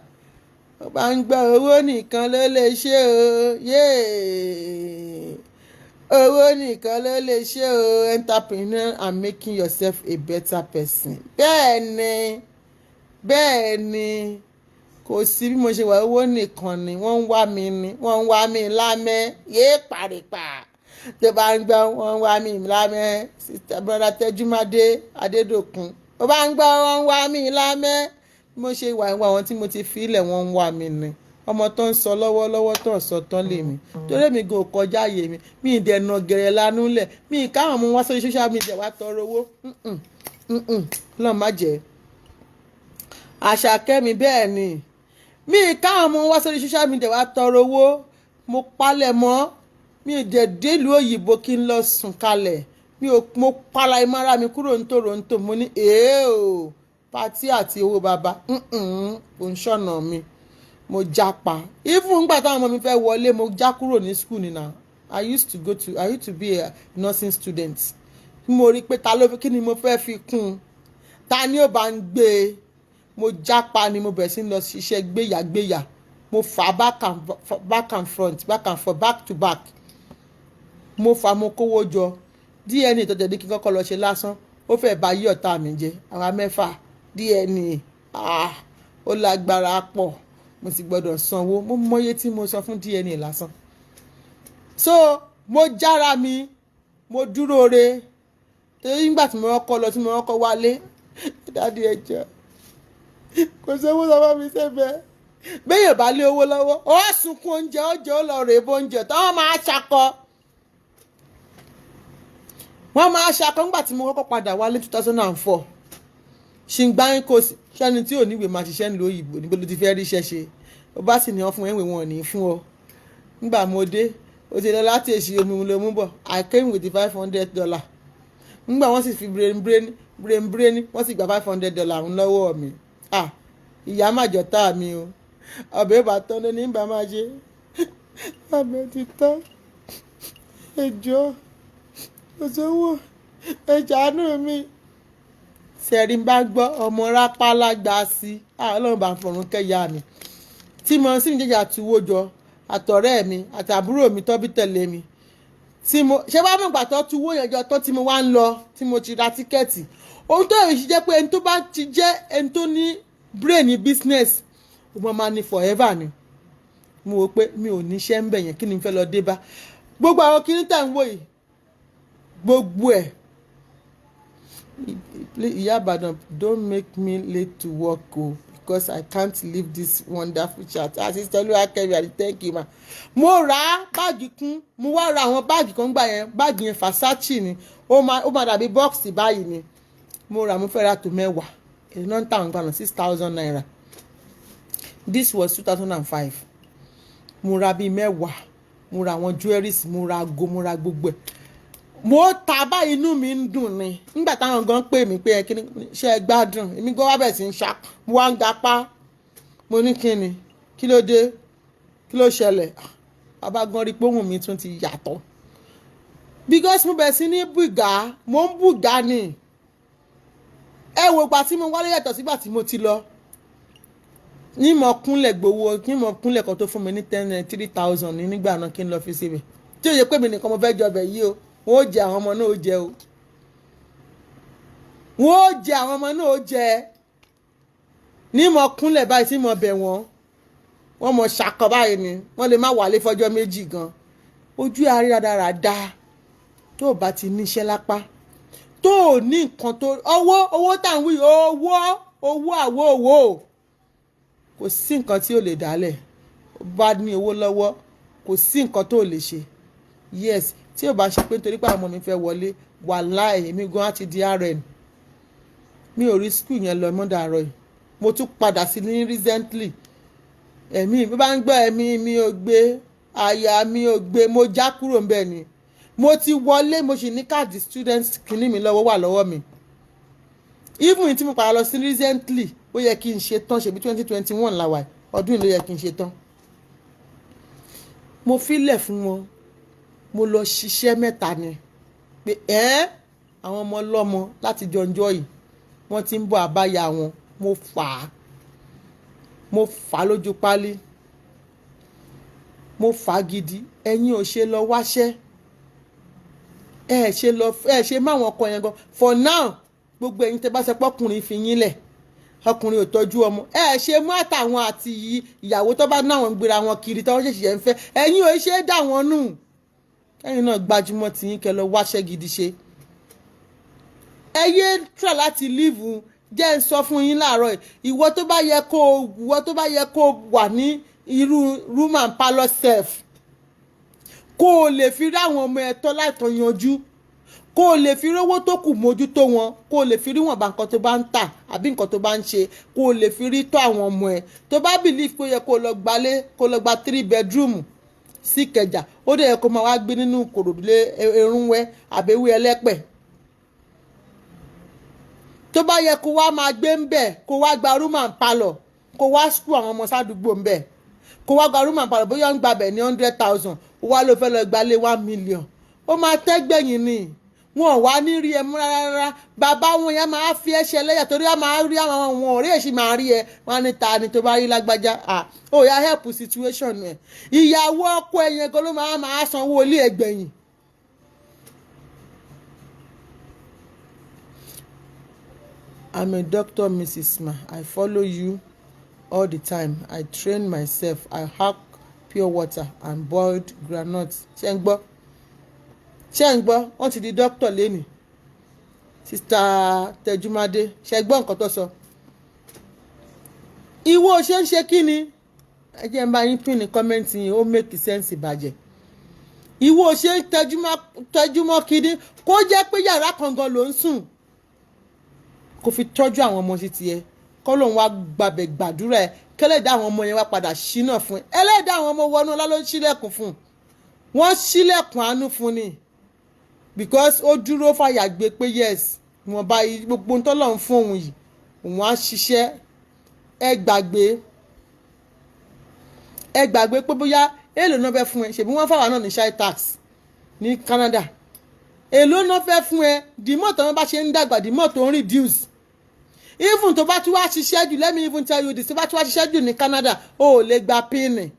ó bá ń gbọ́ owó nìkan ló lè ṣe o owó nìkan ló lè ṣe o entrepreneur and making yourself a better person bẹ́ẹ̀ ni kò sí bí mo ṣe wà owó nìkan ni wọ́n ń wá mi lámẹ́ yéé pàrìpà tó bá ń gbọ́ wọ́n ń wá mi lámẹ́ sister brother Tẹ́júmádé Adédòkun ó bá ń gbọ́ wọ́n ń wá mi lámẹ́ bí mo ṣe wà àwọn tí mo ti fi ilẹ̀ wọ́n ń wá mi ni ọmọ tó ń sọ lọ́wọ́lọ́wọ́ tó ń sọ tán lèmi torí mi kò kọjá àyè mi ìdẹ̀nà gẹ̀rẹ̀ lanúlẹ̀ mi káwọn mú wá sórí social media wá tọrọ owó lọ́n má jẹ́ Àṣàkẹ́ mi bẹ́ẹ̀ ni mi káwọn mú wá sórí social media wá tọrọ owó mo palẹ̀ mọ́ mi délùú òyìnbó kí n lọ sùn kalẹ̀ mo pala ìmọ̀ra mi kúrò ní Toronto mo ní pátí àti owó bàbá kò ń ṣọ̀nà mi mo japa even nígbà táwọn ọmọ mi fẹ́ wọlé mo já kúrò ní school ni na I used to be a nursing student mo rí pé kí ni mo fẹ́ fi kún ta ni ó bá ń gbé e mo japa ni mo bẹ̀rẹ̀ sí lọ ṣiṣẹ́ gbéyàgbéyà mo fà back and front back to back mo fà mo kówó jọ DNA ìtọ́jà ní kí kọ́kọ́ lọ ṣe lásán ó fẹ́ bá yí ọ̀tá mi jẹ àwa mẹ́fà DNA ó lágbára pọ̀ mo sì gbọ́dọ̀ sanwó mo mọyé tí mo sọ fún DNA lásán so mo jára mi mo dúró re torí nígbà tí mo kọ́kọ́ lọ tí mo kọ́kọ́ wálé dáàdi ẹ̀jẹ̀ kò sówó lọ́wọ́ mi sẹ́fẹ̀ẹ́ bẹ́ẹ̀ bá lé owó lọ́wọ́ ó sunkún oúnjẹ ó lọ rèé bó oúnjẹ táwọn máa ṣakọ wọ́n máa ṣakọ nígbà tí mo kọ́kọ́ padà wálé 2004 ṣìngbáyín kò sí ṣẹ́ni tí ò níwèé máa ṣiṣẹ́ nílùú òyìnbó níbo ló ti fẹ́ ríṣẹ́ ṣe ó bá sì ní wọn fún ẹ̀wẹ̀ wọn ò ní fún ọ nígbà mo dé ó ti lọ láti èsì omi ló mú bọ̀ I came with the $500 nígbà wọ́n sì fi brain wọ́n sì gba $500 ń lọ́wọ́ mi ìyá màjọ̀tá mi o ọbẹ̀ bá tán ló ní bá máa ṣe ọbẹ̀ ti tán ẹjọ́ òṣòwò ẹ̀jánú mi sẹ̀rí bá gbọ́ ọmọ rápálá gbà sí ọlọ́run bá fọ̀run kẹ́yà mi tí mo sì ń jẹ́jà tuwó jọ àtọ̀rẹ́ mi àtàbúrò mi tọ́bí tẹ̀lé mi tí mo ṣe bá mọ̀ gbàtọ́ tuwó yẹn jọ tán tí mo wá ń lọ tí mo ti ra tíkẹ́ẹ̀tì ohun tó yẹ jẹ́ pé ẹni tó bá ti jẹ́ ẹni tó ní brain business ó máa ní forever ni mo wò pé mi ò níṣẹ́ ń bẹ̀ yẹn kí ni n fẹ́ lọ dé bá gbogbo àwọn kìíní tà ń wò yìí gbogbo ẹ̀ ìyá Ìbàdàn don't make me late to work o because I can't leave this wonderful chat. Sister Oluwakemi, thank you ma. Mo ra báàgì kún, mo wá ra àwọn báàgì kan gbà yẹn, báàgì yẹn Versace ni, ó máa dàbí bọ́ọ̀sì báyìí ni. Mo ra mo fẹ́ ra tó mẹ́wàá, èyí náà ń tà ń gbà náà 6,000 naira. This was 2005. Mo ra bíi mẹ́wàá, mo ra àwọn jewelries, mo ra ago, mo ra gbogbo ẹ̀. Mo ta bá inú mi ń dùn ni nígbà táwọn gan pè mí pé kíni ṣe ẹ gbádùn èmi gan wá bẹ̀ sí ń ṣá mo wá ń gapá mo ní kíni kí ló dé kí ló ṣẹlẹ̀ bàbá gan rí pé ohùn mi tún ti yàtọ̀ because mo bẹ̀ sí ní bùgá mo ń bùgá ni ẹ wo ìgbà tí mo wálé yàtọ̀ sígbà tí mo ti lọ ní mo kúnlẹ̀ gbowó ní mo kúnlẹ̀ kan tó fún mi ní 3,000 nígbà náà kí n lọ fi síbẹ̀ tí ó yẹ pé mi nìkan mo fẹ́ jọbẹ̀ yìí o wọ́n ó jẹ àwọn ọmọ náà ó jẹ o wọ́n ó jẹ àwọn ọmọ náà ó jẹ ní mo kúnlẹ̀ báyìí tí mo bẹ̀ wọ́n mọ̀ ṣàkọ báyìí ni wọ́n lè má wálé fọ́jọ́ méjì gan ojú àríra dára dá tó bá ti níṣẹ́ lápá tó ní nǹkan tó owó tá à ń wí owó àwo kò sí nǹkan tí ò lè dálẹ̀ bá ní owó lọ́wọ́ kò sí nǹkan tó lè ṣe yes tí ò bá ṣe pé nítorí pé àwọn ọmọ mi fẹ́ wọlé wàláhì èmi gan á ti di RN mi ò rí school yẹn lọ mọ́ dàárọ̀ yìí mo tún padà sí ní recently ẹ̀mí bí bá ń gbọ́ ẹ̀mí mi ò gbé àyà mi ò gbé mo já kúrò ń bẹ̀ ni mo ti wọlé mo sì ní káàdì student kìíní mi lọ́wọ́ wà lọ́wọ́ mi even tí mo padà lọ sí recently ó yẹ kí n ṣe tán ṣebí 2021 làwà ọdún ló yẹ kí n ṣe tán mo filẹ̀ fún wọn mo lọ ṣiṣẹ́ mẹ́ta ni pé àwọn ọmọ ọlọ́mọ láti jọjọ́ yìí wọ́n ti ń bọ̀ àbáyà wọn mo fà á lójú pálí mo fà á gidi ẹ̀yin ò ṣe lọ wáṣẹ́ ẹ ṣe máwọn ọkọ yẹn gan for now gbogbo ẹ̀yin tẹ́ bá ṣe pọ́kùnrin fi yín lẹ̀ ọkùnrin ò tọ́jú ọmọ ẹ ṣe mú àtàwọn àti ìyàwó tó bá náwọn gbéra wọn kiri tó wọ́n ṣẹ̀ṣẹ̀ ń fẹ́ ẹ̀yin ò ṣe é dà wọ́n nù ẹ̀yin náà gbajúmọ̀ tí yín kẹ́ lọ wáṣẹ́ gidi ṣe ẹ yé try láti live jẹ́ ń sọ fún yín láàárọ̀ ìwọ tó bá yẹ kó wà ní irú room and parlour self kó o lè fi rí àwọn ọmọ ẹ̀tọ́ láìtọ́ yanjú kó o lè fi rówó tó kù mójútó wọn kó o lè fi rí wọn bá nǹkan tó bá ń tà àbí nǹkan tó bá ń ṣe kó o lè fi rí tọ́ àwọn ọmọ ẹ̀ tó bá believe pé ó yẹ kó o lọ gbalé kó o lọ gba 3 bedroom sí Ìkẹjà ó dẹ̀ yẹ kó máa wá gbé nínú Ìkòròdú Èrúnwẹ́ àbẹ̀wé ẹlẹ́pẹ̀ tó bá yẹ kó wá máa gbé ń bẹ̀ kó wá gba room and parlour kó wá school àwọn ọmọ sádùúgbò ń bẹ̀ kó wá gba room and parlour bóyá ń gbabẹ̀ ní 100,000 ó wá ló fẹ́ lọ gbalé 1 million ó máa tẹ́gbẹ̀yìn ni wọn wá ní rí ẹ mú rárá bàbá wọn yẹn máa fi ẹsẹ̀ lẹ́yà torí wọn máa rí àwọn ọ̀rẹ́ èsì máa rí ẹ wọn ní ta ni tó bá rí lágbájá ó yá help situation ẹ ìyàwó ọkọ ẹ̀yẹn kan ló máa sanwó ilé ẹgbẹ̀yìn. I'm a doctor, Mrs. Ma. I follow you all the time. I train myself. I hack pure water and boiled groundnuts. Ṣé ń gbọ́ wọ́n ti di doctor lẹ́nìí Sister Tejumade ṣé gbọ́ nǹkan tó sọ ìwọ ṣe ń ṣe kí ni ẹ jẹ́ n bá yín pín ní kọ́mẹ́ǹtì yín ó make sense ìbàjẹ́ ìwọ ṣe ń tẹjúmọ́ kíní kó jẹ́ pé yàrá kan gan ló ń sùn kó fi tọ́jú àwọn ọmọ sí tiẹ̀ kọ́ lóun wá gbàbẹ̀ gbàdúrà ẹ kẹ́lẹ́dà àwọn ọmọ yẹn wá padà ṣínà fún ẹ ẹlẹ́dà àwọn ọmọ wọnú ọlá ló ń ṣílẹ̀kùn fún wọ́n ṣílẹ̀kùn àánú fún ni because ó dúró fàyà gbé pé yes wọn bá gbogbo ntọ́lọ̀ ń fún òun yìí òun á ṣiṣẹ́ ẹ gbàgbé pé bóyá èlò náà fẹ́ fún ẹ ṣèbí wọ́n fáwọn náà ní child tax ní Canada èlò náà fẹ́ fún ẹ dìmọ̀ tó wọn bá ṣe ń dàgbà dìmọ̀ tó ń reduce even tó bá tún wá ṣiṣẹ́ jù let me even tell you this tó bá tún wá ṣiṣẹ́ jù ní Canada ó lè gba pínì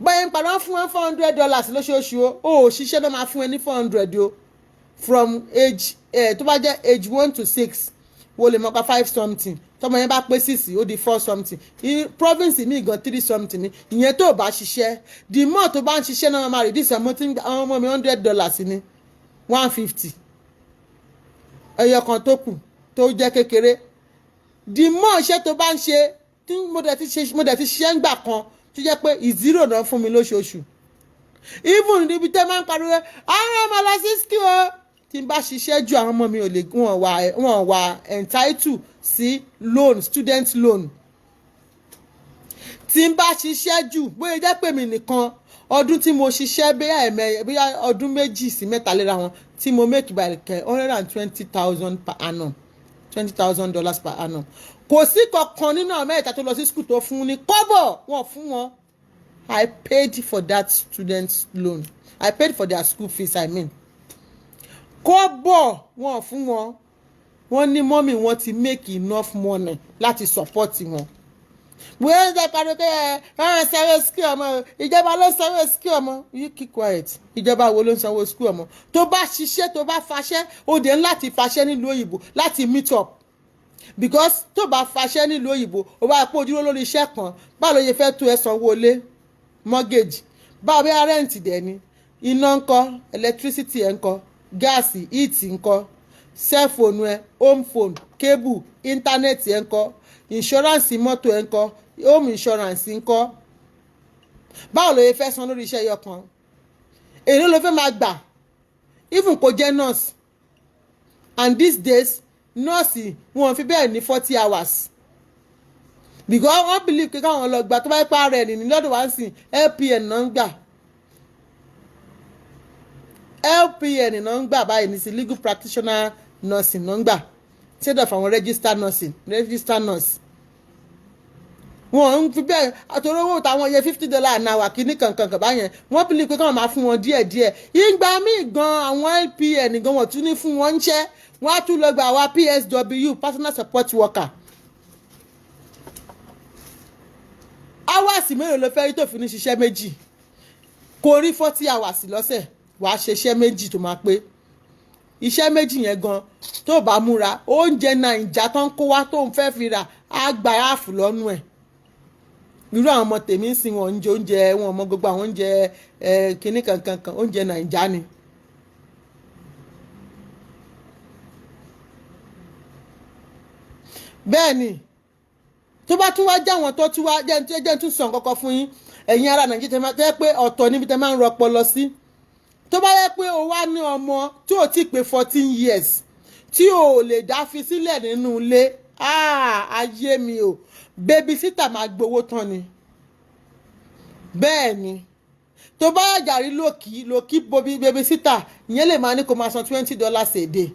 báyìí ń padà fún wọn $400 lóṣooṣù ó ṣiṣẹ́ náà máa fún ẹ ní $400 o from age tó bá jẹ́ age 1 to 6 wo lè mọ́ka 5 something tọmọ yẹn bá pé 6 ó di 4 something province mi gan 3 something ni ìyẹn tó bá ṣiṣẹ́ the more tó bá ń ṣiṣẹ́ náà máa reduce àwọn ọmọ mi $100 ní 150 ẹyọ kan tó kù tó jẹ́ kékeré the more iṣẹ́ tó bá ń ṣe tí mo dẹ̀ ti ṣiṣẹ́ ń gbà kan tó jẹ́ pé ìzírò náà fún mi lóṣooṣù even níbi tẹ́ máa ń pariwo àwọn ọmọ lọ sí skill o tí n bá ṣiṣẹ́ ju àwọn ọmọ mi ò lè wọ́n wà entitled sí loan student loan tí n bá ṣiṣẹ́ jù bóyá jẹ́ pé mi nìkan ọdún tí mo ṣiṣẹ́ bóyá ọdún 2 sí 3 léra wọn tí mo make by $120,000 per annum $20,000 per annum kò sí kankan nínú àwọn mẹ́ta tó lọ sí school tó fún ní kọ́bọ̀ wọn fún wọn. I paid for that student loan. I paid for their school fees, I mean. Kọ́bọ̀ wọn fún wọn. Wọ́n ní mọ́mì wọn ti make enough money láti support wọn. Bóyá ṣe parí pé ẹ sanwó school ọmọ ìjọba ló sanwó school ọmọ. You keep quiet. Ìjọba wo ló ń sanwó school ọmọ? Tó bá ṣiṣẹ́ tó bá faṣẹ́ ó dé láti faṣẹ́ nílùú òyìnbó láti meet up. Because tó bá faṣẹ́ nílùú òyìnbó ó bá pọ̀ dúró lórí iṣẹ́ kan báwo ló yẹ fẹ́ tó ẹ sanwó ilé mortgage báwo bí rent dẹ̀ ni iná ńkọ́ electricity ẹ̀ ńkọ́ gáàsì heat ńkọ́ cell phone ẹ̀ home phone cable internet ẹ̀ ńkọ́ insurance mọ́tò ẹ̀ ńkọ́ home insurance ńkọ́ báwo ló yẹ fẹ́ san lórí iṣẹ́ yọkan èló ló fẹ́ máa gbà even kò jẹ́ nurse and these days nurse wọn fi bẹ́ẹ̀ ní 40 hours because wọ́n believe pé káwọn lọ gbà tó bá yẹ pa rẹ̀ ní lọ́dọ̀ wá sí LPN náà ń gbà LPN náà ń gbà báyìí ní sí legal practitioner nursing náà ń gbà instead of àwọn register nurse wọ́n ń fi bẹ́ẹ̀ àtòrò owó táwọn yẹ $50 náà kìíní kankan báyẹn wọ́n believe pé káwọn máa fún wọn díẹ̀díẹ̀ ìgbà míì gan àwọn LPN gan wọ́n tún ní fún wọn ń ṣẹ́ wọ́n á tún lọ gba àwa PSW personal support worker. Hours mélòó ló fẹ́ rí tó fi ní ṣiṣẹ́ méjì kò rí 40 hours lọ́sẹ̀ wàá ṣe iṣẹ́ méjì tó máa pé iṣẹ́ méjì yẹn gan tó bá múra oúnjẹ Naija tó ń kó wá tó ń fẹ́ fi rà á gba áàfù lọ́nù ẹ̀ irú àwọn ọmọ tèmi ń sìn wọn oúnjẹ wọn ọmọ gbogbo àwọn oúnjẹ kìnnì kankan oúnjẹ Naija ni. bẹ́ẹ̀ ni tó bá tún wá já wọn tó tún wá jẹ́ tún sàn kọ́kọ́ fún yín ẹ̀yin ará Nàìjíríà tẹ́ pé ọ̀tọ̀ níbi tẹ́ máa ń rọpò lọ sí tó bá yẹ pé o wá ní ọmọ tí ò tí pé 14 years tí o lè dá fi sílẹ̀ nínú ilé ayé mi o babysitter máa gbowó tán ni bẹ́ẹ̀ ni tó bá yàjàrí lòkì babysitter ìyẹn lè máa ní kó máa san $20 a day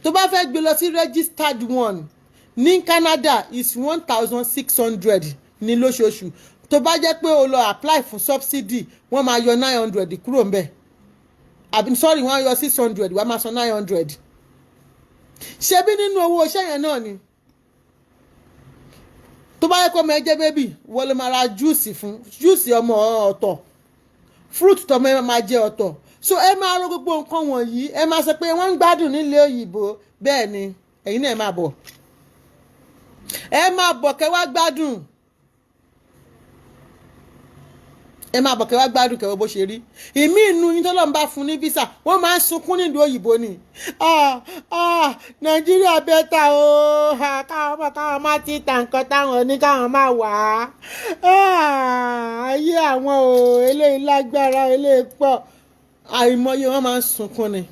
tó bá fẹ́ gbé lọ sí registered one ní Canada is 1,600 ní lóṣooṣù tó bá jẹ́ pé o lọ apply fún subsidy wọ́n máa yọ 900 kúrò ńbẹ̀ sorry wọ́n yọ 600 wọ́n máa san 900 ṣebí nínú owó iṣẹ́ yẹn náà ni tó bá yẹ kó ọmọ ẹ jẹ́ bébì wọ́n lè máa ra júùsì fún júùsì ọmọ ọ̀tọ̀ fruit tọmọ ẹ máa jẹ ọ̀tọ̀ so ẹ máa ro gbogbo nǹkan wọ̀nyí ẹ máa sọ pé wọ́n ń gbádùn nílé òyìnbó bẹ́ẹ̀ ni ẹ̀yin náà ẹ máa bọ̀ kẹ́ wá gbádùn kẹ́ wá gbádùn kẹ́ wọ́n bó ṣe rí ìmí inú yín tọ́lọ́ ń bá fún ní visa wọ́n máa ń sunkún nílùú òyìnbó ni Nàìjíríà bẹ́tà o káwọn máa ti ta nǹkan táwọn ní káwọn máa wà á ayé àwọn o eléyìí lágbára eléyìí pọ̀ àìmọye wọ́n máa ń sunkún ni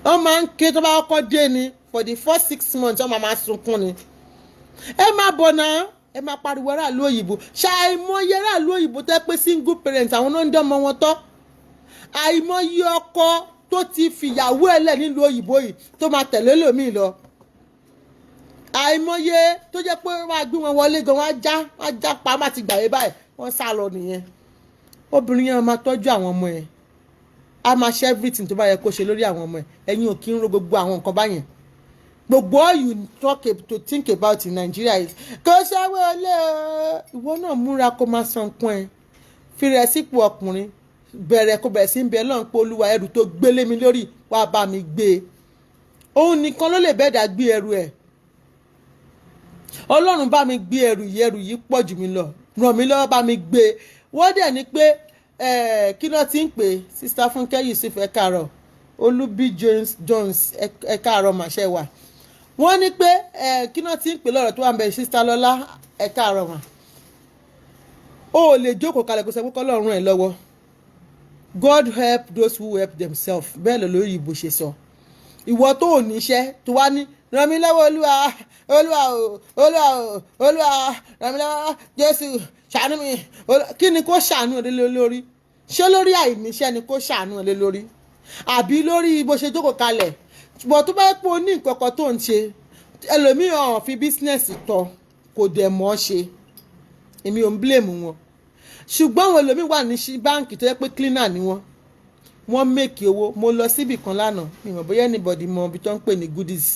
wọ́n máa ń ké tó bá kọ́kọ́ dé ni for the first 6 months wọ́n máa sunkún ni ẹ máa bọ̀ náà ẹ máa pariwo aráàlú òyìnbó ṣàìmọye aráàlú òyìnbó tẹ́ pé single parent àwọn náà ń dánmọ wọn tọ́ àìmọye ọkọ tó ti fìyàwó ẹ̀ lẹ̀ nílùú òyìnbó yìí tó máa tẹ̀lé lòmíì lọ àìmọye tó jẹ́ pé wọ́n á gbé wọn wọlé gan wọ́n á já pa má ti gbàgbé báyìí wọ́n sá lọ nìyẹn obìnrin yẹn máa tọ́jú àwọn ọmọ ẹ̀ á máa ṣe everything tó bá yẹ kó ṣe lórí àwọn ọmọ ẹ̀ ẹ̀yin ò kí ń ro gbogbo àwọn nǹkan báyẹn gbogbo all you to think about in Nigeria is kò ṣàwé olè ìwọ náà múra kó máa san kún ẹ fi rẹ̀ sípò ọkùnrin bẹ̀rẹ̀ kó bẹ̀rẹ̀ sí ń bẹ lọ́n pé olúwa ẹrù tó gbélé mi lórí wá bá mi gbé e òun nìkan ló lè bẹ́ẹ̀dá gbé ẹrù ẹ̀ Ọlọ́run bá mi gbé ẹrù yìí pọ̀ jù mí lọ ràn mí lọ́wọ́ bá mi gbé e wọ́n dẹ̀ ní pé kí ló ti ń pè Sister Fúnkẹ́ Yusuf ẹ káàárọ̀ Olúbí Jones ẹ káàárọ̀ màṣẹ wà wọ́n ní pé kí náà ti ń pè lọ́rọ̀ tó wà ń bẹ̀ sísá lọ́lá ẹ̀ka àrọ̀ wọn ó lè jókòó kalẹ̀ kó sọ pé kọ́lọ́run ràn ẹ́ lọ́wọ́ God help those who help themselves bẹ́ẹ̀ lọ lórí ìbò ṣe sọ ìwọ tó ò níṣẹ́ tó wá ní ràn mí lọ́wọ́ olúwa olúwa olúwa olúwa ràn mí lọ́wọ́ Jésù ṣàánú mi kí ni kó ṣàánú ẹ lórí ṣé lórí àìníṣẹ́ ni kó ṣàánú ẹ lórí àbí lórí bó ṣe jókòó kalẹ̀ ṣùgbọ́n tó bá pọ̀ ní nǹkan kan tó ń ṣe ẹlòmíràn fi bísínẹ́sì tọ́ kò dẹ̀ mọ́ ṣe èmi ò ń blame wọn ṣùgbọ́n àwọn ẹlòmíì wà ní báǹkì tó yẹ pé cleaner ni wọ́n make owó mo lọ síbì kan lánàá mi mọ̀ bóyá anybody mọ ibi tó ń pè ní goodies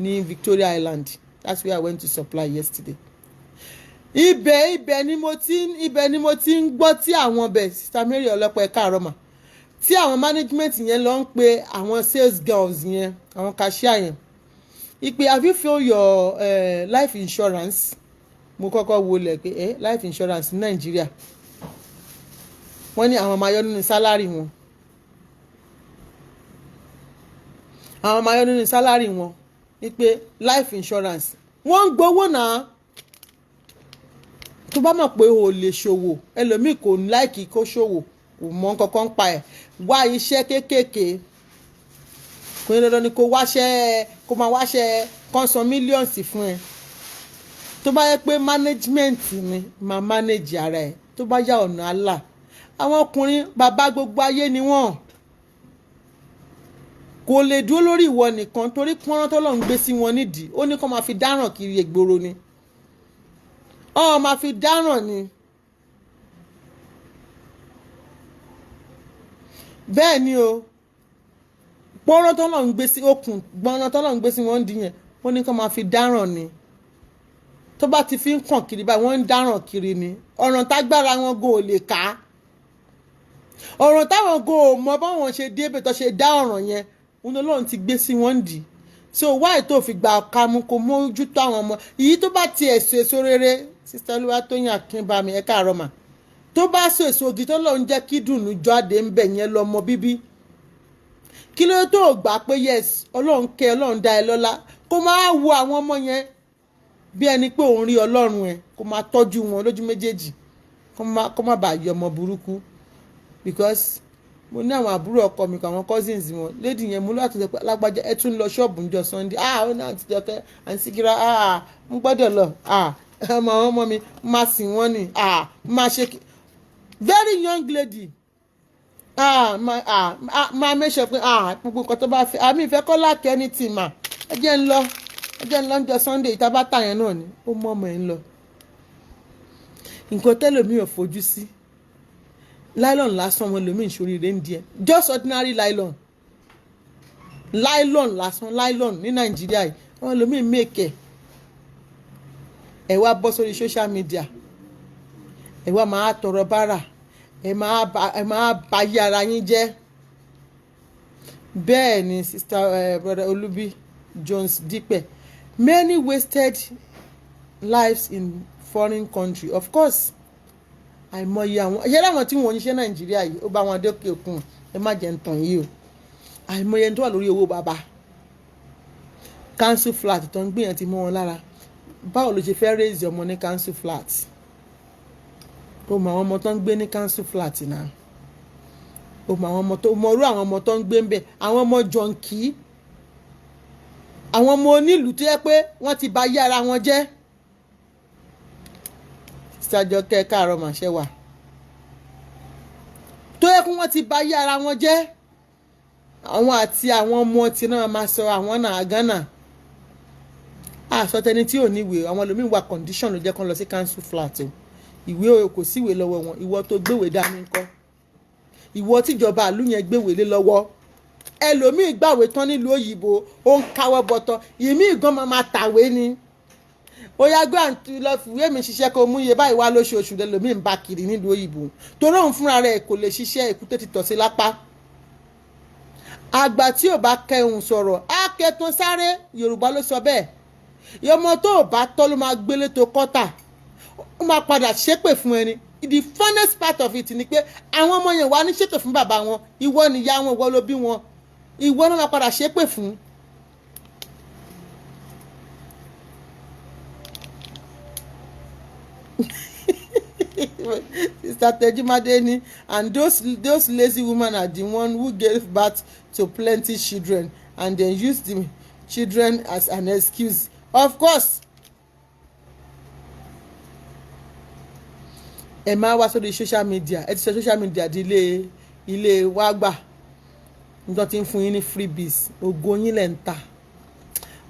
ní Victoria Island that's where I went to supply yesterday ibẹ̀ ni mo ti ń gbọ́ tí àwọn ọbẹ̀ Sister Mary ọlọ́pàá ẹ̀ka àrọ́mà tí àwọn management yẹn lọ ń pe àwọn sales girls yẹn àwọn cashier yẹn ìpè have you filled your life insurance mo kọ́kọ́ wọlé pé life insurance ní Nàìjíríà wọ́n ní àwọn máa yọ nínú sálárì wọn wípé life insurance wọ́n ń gbowó náà tó bá mọ̀ pé o lè ṣòwò ẹlòmíì kò láìkì kó ṣòwò kò mọ̀ kankan pa ẹ̀ wá iṣẹ́ kéékèèké kò ní dandan ni kó máa wáṣẹ́ kan san millions fún ẹ tó bá yẹ pé management ni máa manage ara ẹ tó bá yá ọ̀nà àlà àwọn ọkùnrin bàbá gbogbo ayé ni wọ́n kò lè dúró lórí ìwọ nìkan torí pọ́nrán tọ́lọ́ ń gbé sí wọn nídìí ó ní kó máa fi dáràn kiri ìgboro ni máa fi dáràn ni bẹ́ẹ̀ ni o pọ́nrán tọ́lọ́ ń gbé sí okùn gbọ́nrán tọ́lọ́ ń gbé sí wọn nídìí yẹn ó ní kó máa fi dáràn ni tó bá ti fi ń kàn kiri báyìí wọ́n ń dáràn kiri ni ọ̀ràn tágbára wọn go lè ká ọ̀ràn táwọn go mọ báwọn ṣe débẹ̀ tó ṣe dá ọ̀ràn yẹn òun Ọlọ́run ti gbé sí wọn dì so wáyé tó fi gbà kámú kó mójútó àwọn ọmọ èyí tó bá ti èso rere Sister Olúwatóyìn Akínbámi ẹ̀ka àrọ́mà tó bá so èso ògì tó lọ́n jẹ́ kí dùnú jáde ń bẹ̀ yẹn lọ́mọ bíbí kí ló tó gbà pé yes Ọlọ́run kẹ́ Ọlọ́run dá ẹ lọ́lá kó máa wo àwọn ọmọ yẹn bí ẹni pé òun rí Ọlọ́run ẹ kó máa tọ́jú wọn lójú méjèèjì kó má bàa yọ ọmọ burúkú because mo ní àwọn àbúrò ọkọ mi kan àwọn cousins wọn lady yẹn mo láti sọ pé alágbájá ẹ tún lọ ṣọ́ọ̀bù níjọ́ Sunday ó náà ti jọkẹ́ àǹsíkírà ń gbọ́dọ̀ lọ ọmọ mi máa sìn wọ́n ni máa ṣe very young lady máa make sure pé gbogbo nǹkan tó bá fẹ́ àmì ìfẹ́ kọ́ láàkẹ́ ní tìmà ẹ jẹ́ ń lọ níjọ́ Sunday ìta bá tà yẹn náà ni ó mọ́ ọmọ ẹ̀ ń lọ nǹkan tẹ́lòmíì ò fojú sí nylon lásán wọn lòmíì ìṣòrí rẹ̀ ń di ẹ̀ just ordinary nylon lásán ní Nàìjíríà yìí wọn lòmíì mèkè ẹ wá bọ́ sórí social media ẹ wá máa tọrọ bárà ẹ máa bayé ara yín jẹ́ bẹ́ẹ̀ ni sister brother Olubi Jones Dípẹ̀ many wasted lives in foreign country of course àìmọye àwọn ẹ̀yẹ́ láwọn tí wọ́n ń ṣe Nàìjíríà yìí ó bá wọn dókè òkun ẹ má jẹ́ ń tàn yìí o àìmọye tó wà lórí owó bàbá council flat tó ń gbìyànjú mọ́ wọn lára báwo ló ṣe fẹ́ raise ọmọ ní council flat ó mọ àwọn ọmọ tó ń gbé ní council flat náà ó mọ àwọn ọmọ tó mọrú àwọn ọmọ tó ń gbé ń bẹ àwọn ọmọ jọǹkì àwọn ọmọ onílùú tó yẹ pé wọ́n ti bà yé ara wọn jẹ́ Àjọkẹ́ káàárọ̀ màṣẹ wà tó yẹ kí wọ́n ti bà yé ara wọn jẹ́ àwọn àti àwọn ọmọ tí náà máa sọ àwọn náà gánà àsọtẹni tí ò níwèé àwọn ẹlòmíín wà condition ló jẹ́ kán lọ sí council flat o ìwé kò síwèé lọ́wọ́ wọn ìwọ tó gbéwèé dání ńkọ́ ìwọ tíjọba àlú yẹn gbéwèé lé lọ́wọ́ ẹlòmíín gbàwé tán nílùú òyìnbó ó ń káwọ́ bọ̀tọ̀ ìmíì gan máa tàwé ni ó yá gbé àǹtí lọ fìwé mi ṣiṣẹ́ kó mú iye báyìí wá lóṣooṣù lẹ́lòmíín bá kiri nílùú òyìnbó torí òun fúnra rẹ̀ kò lè ṣiṣẹ́ èkúté ti tọ̀ sí lápá àgbà tí ò bá kẹhùn sọ̀rọ̀ á kẹtàn sáré Yorùbá ló sọ bẹ́ẹ̀ ọmọ tó ò bá tọ́ ló máa gbélé tó kọ́tà ó máa padà ṣépè fún ẹni the funnest part of it ni pé àwọn ọmọ yẹn wà ní ṣépè fún bàbá wọn ìwọ nìyá wọn ìwọ ló bí wọn ìwọ náà máa padà ṣépè fún Sister Tejimadeni, and those lazy women are the one who gave birth to plenty children and then use the children as an excuse. Of course. Ẹ máa wá sórí social media, ẹ ti sọ social media di ilé wa gbà nítorí tí ń fún yín ní freebies, ògo yín lẹ̀ ń tà.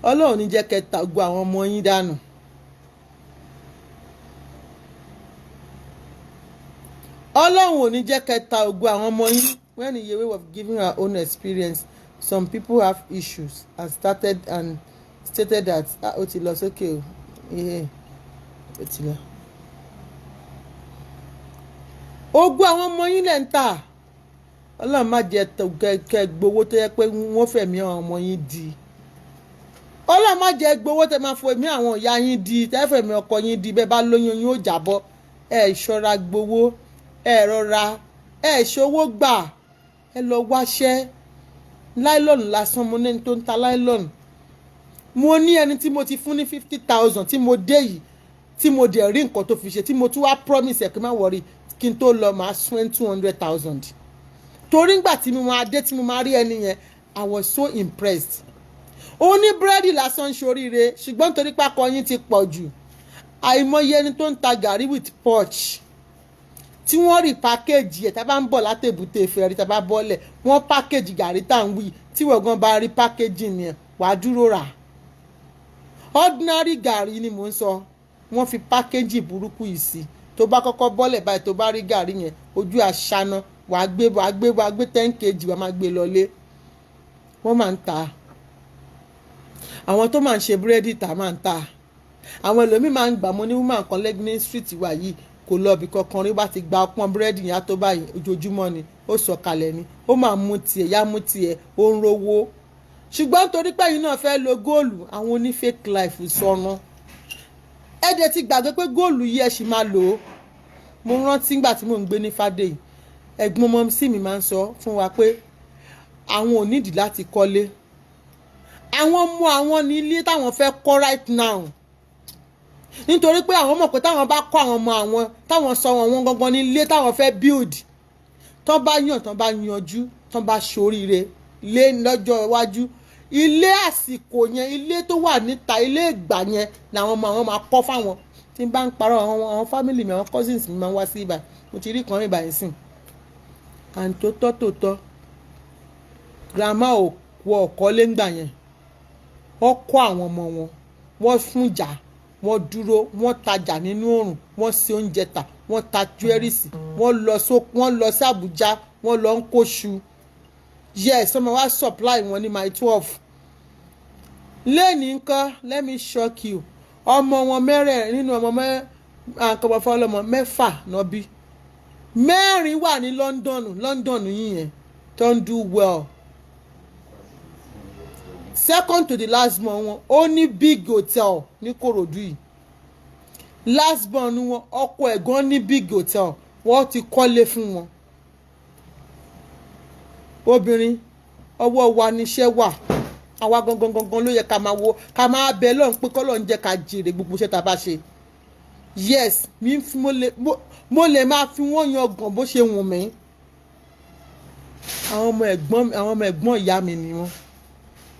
Ọlọ́run ní jẹ́ kẹ́ ta ògo àwọn ọmọ yín dànù. Ọlọ́run ò ní jẹ́ kẹ́ ta ògo àwọn ọmọ yín. When in your way of giving our own experience, some people have issues and stated that ó ti lọ sókè o. Ó ti lọ. Ògo àwọn ọmọ yín lẹ̀ ń tà. Ọlọ́run má jẹ́ kẹ́ gbowó tó yẹ pé wọ́n fẹ̀mí àwọn ọmọ yín di. Ọlọ́run má jẹ́ gbowó tẹ́ máa fẹ̀mí àwọn ìyá yín di, tẹ́ fẹ̀mí ọkọ yín di, bẹ́ẹ̀ bá lóyún yín ó jábọ́. Ẹ ṣọ́ra gbowó, ẹ rọra, ẹ ṣòwò gbà, ẹ lọ wáṣẹ́. Láìlọ́nù lásán mo ní ẹni tó ń ta láìlọ́nù. Mo ní ẹni tí mo ti fún ní 50,000 tí mo dé yìí, tí mo dẹ̀ rí nǹkan tó fi ṣe, tí mo tún wá promise ẹ̀ kí n má worry kí n tó lọ máa sún 200,000. Torí ngbà tí mo máa dé tí mo máa rí ẹni yẹn, I was so impressed. Ó ní búrẹ́dì lásán ṣoríire, ṣùgbọ́n torí pákó yín ti pọ̀ jù. Àìmọye ẹni tó ń ta gàrí with porch tí wọ́n rí pákéjì ẹ̀ tá bá ń bọ̀ látẹ̀bùtẹ̀ fẹ́rí tá bá bọ́lẹ̀ wọ́n pákéjì gàrí tá ń wí tí wọ́n gan bá rí pákéjì yẹn wàá dúró rà. Ordinary gàrí ni mò ń sọ, wọ́n fi pákéjì burúkú yìí sí. Tó bá kọ́kọ́ bọ́lẹ̀ báyìí tó bá rí gàrí yẹn ojú àṣàna wàá gbé 10 kg wàá máa gbé lọlé. Wọ́n máa ń ta. Àwọn tó máa ń ṣe búrẹ́dì tà máa ń ta. Àwọn ẹlòmíì máa ń gbà mọ́ ní woman kan lẹ́gbẹ̀ẹ́ street wa yìí kò lọ bí kankan rí bá ti gba ọpọ́n búrẹ́dì yẹn tó báyìí ojoojúmọ́ ni ó sọ̀kalẹ̀ ni ó máa mú tiẹ̀ yá mú tiẹ̀ ó ń rówó. Ṣùgbọ́n torí pé yín náà fẹ́ lo góòlù àwọn oní fake life sọnù. Ẹ dẹ̀ ti gbàgbé pé góòlù yìí ẹ ṣì máa lò ó. Mo rántí nígbà tí mò ń gbé ní Fádèyí, ẹ̀gbọ́n ọmọ sí mi máa ń sọ fún wa pé àwọn ò nídìí láti kọ́lé. Àwọn ọmọ àwọn ní ilé táwọn fẹ́ kọ́ right now. Nítorí pé àwọn mọ̀ pé táwọn bá kọ́ àwọn ọmọ àwọn táwọn sọ wọn gangan ní ilé táwọn fẹ́ build. Tán bá yàn tán bá yanjú tán bá ṣoríire lé lọ́jọ́ iwájú. Ilé àsìkò yẹn, ilé tó wà níta, ilé ìgbà yẹn làwọn ọmọ àwọn máa kọ́ fáwọn. Tí n bá ń parọ́ àwọn family mi, àwọn cousins mi máa ń wá sí ibà. Mo ti rí kan rí ibà yìí sìn. And tòótọ́ grandma ò wọ ọ̀kọ́lé ńgbà yẹn. Wọ́n kọ́ àwọn ọmọ wọn, wọ́n fún jà, wọ́n dúró, wọ́n tajà nínú oòrùn, wọ́n ṣe oúnjẹ tà, wọ́n ta jewelries, wọ́n lọ sí Àbújá, wọ́n lọ ń kóṣù. Yes, ọmọ wa supply wọn ní my 12. Lẹ́ni nǹkan, let me shock you. Ọmọ wọn mẹ́rẹ̀ nínú ọmọ ọlọ́mọ mẹ́fà náà bí. 4 wà ní London yìí yẹn tó ń do well. Second to the last born wọn ó ní big hotel ní Kòròdú yìí. Last born wọn ọkọ ẹ̀gbọ́n ní big hotel wọ́n ti kọ́lé fún wọn. Obìnrin ọwọ́ wa níṣẹ́ wà. Àwa gangan ló yẹ ká máa bẹ lọ́run pé kọ́lọ́run jẹ́ ká jèrè gbogbo iṣẹ́ tá a bá ṣe. Yes, mo lè máa fi wọ́n yan ọgbọ̀n bó ṣe wùn mí. Àwọn ọmọ ẹ̀gbọ́n ìyá mi ni wọ́n.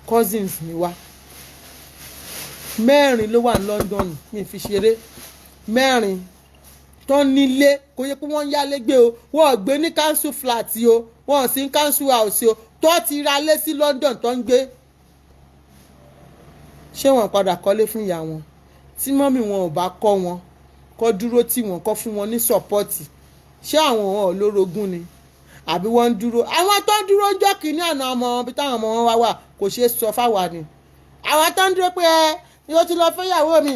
Cousins mi wá. 4 ló wà ní London mi fi ṣeré. 4 tó nílé kò yẹ pé wọ́n yálé gbé o. Wọ́n gbé ní council flat o. Wọ́n sì ń council house o. Tó ti ra lé sí London tó ń gbé. Ṣé wọ́n padà kọ́lé fún ìyá wọn? Tí mọ́mì wọn ò bá kọ́ wọn, kọ́ dúró tí wọ́n kọ́ fún wọn ní sọ́pọ́ọ̀tì. Ṣé àwọn olórogún ni? Àbí wọ́n ń dúró? Àwọn tó ń dúró ń jọ́ kìíní àná ọmọ wọn bí táwọn ọmọ wọn wà kò ṣeé sọ fáwa ni. Àwọn tó ń dúró pé yóò ti lọ fẹ́yàwó mi.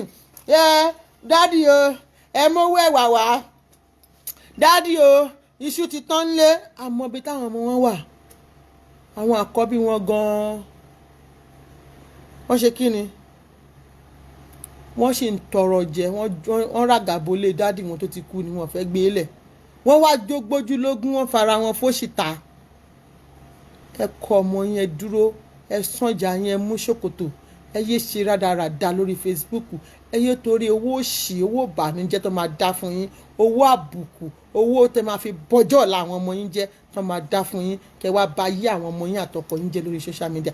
Dádì o, ẹ mówó ẹ̀wà wá. Dádì o, iṣu ti tán lé. Àmọ́ bí táwọn ọmọ wọn wà. Àwọn àkọ́bí wọn gan-an. Wọ́n ṣe kí ni? Wọ́n sì ń tọrọ jẹ, wọ́n ràgàbó lé dádì wọn tó ti kú ni wọ́n fẹ́ gbé lẹ̀. Wọ́n wá jógbójú lógún, wọ́n fara wọn fóṣìta. Ẹ kọ́ ọmọ yẹn dúró, ẹ sànjà yẹn mú ṣòkòtò, ẹ yé ṣe rádaràda lórí Facebook, ẹ yé torí owó òṣì owó ìbànújẹ́ tó máa dá fún yín, owó àbùkù, owó tẹ máa fi bọ́jọ́ làwọn ọmọ yín jẹ́ tó máa dá fún yín, kẹ wá bà yí àwọn ọmọ yín àtọkọ yín jẹ́ lórí social media.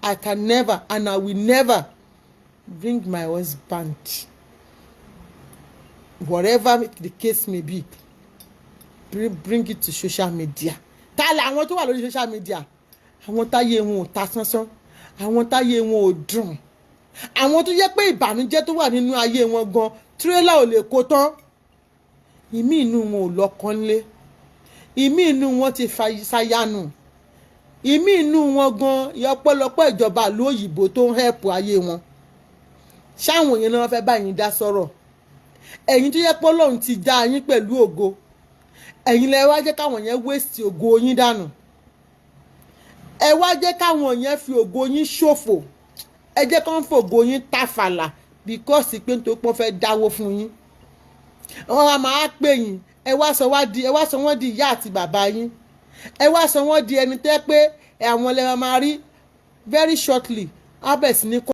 I can never and I will never bring my husband, whatever the case may be, bring it to social media. Ta la àwọn tó wà lórí social media? Àwọn táyé wọn ò ta sánsán, àwọn táyé wọn ò dùn, àwọn tó yẹ pé ìbànújẹ́ tó wà nínú ayé wọn gan tírélà ò lè kó tán. Ìmí inú wọn ò lọ́kàn lé, ìmí inú wọn ti ṣayanu, ìmí inú wọn gan ọ̀pọ̀lọpọ̀ ìjọba ìlú òyìnbó tó ń help ayé wọn. Ṣáwọn yẹn náà fẹ́ bá yín dá sọ̀rọ̀? Ẹ̀yin tó yẹ pé Ọlọ́run ti dá yín pẹ̀lú ògo, ẹ̀yin lẹ wá jẹ́ káwọn yẹn waste ògo yín dànù, ẹ wá jẹ́ káwọn yẹn fi ògo yín ṣòfò, ẹ jẹ́ kán fògo yín tàfàlà because pé nítorí pé wọ́n fẹ́ dáwó fún yín. Wọ́n wá máa pè yín, ẹ wá sọ wọ́n di ìyá àti bàbá yín, ẹ wá sọ wọ́n di ẹni tẹ́ pé àwọn lè máa rí very shortly abẹ́ sí ní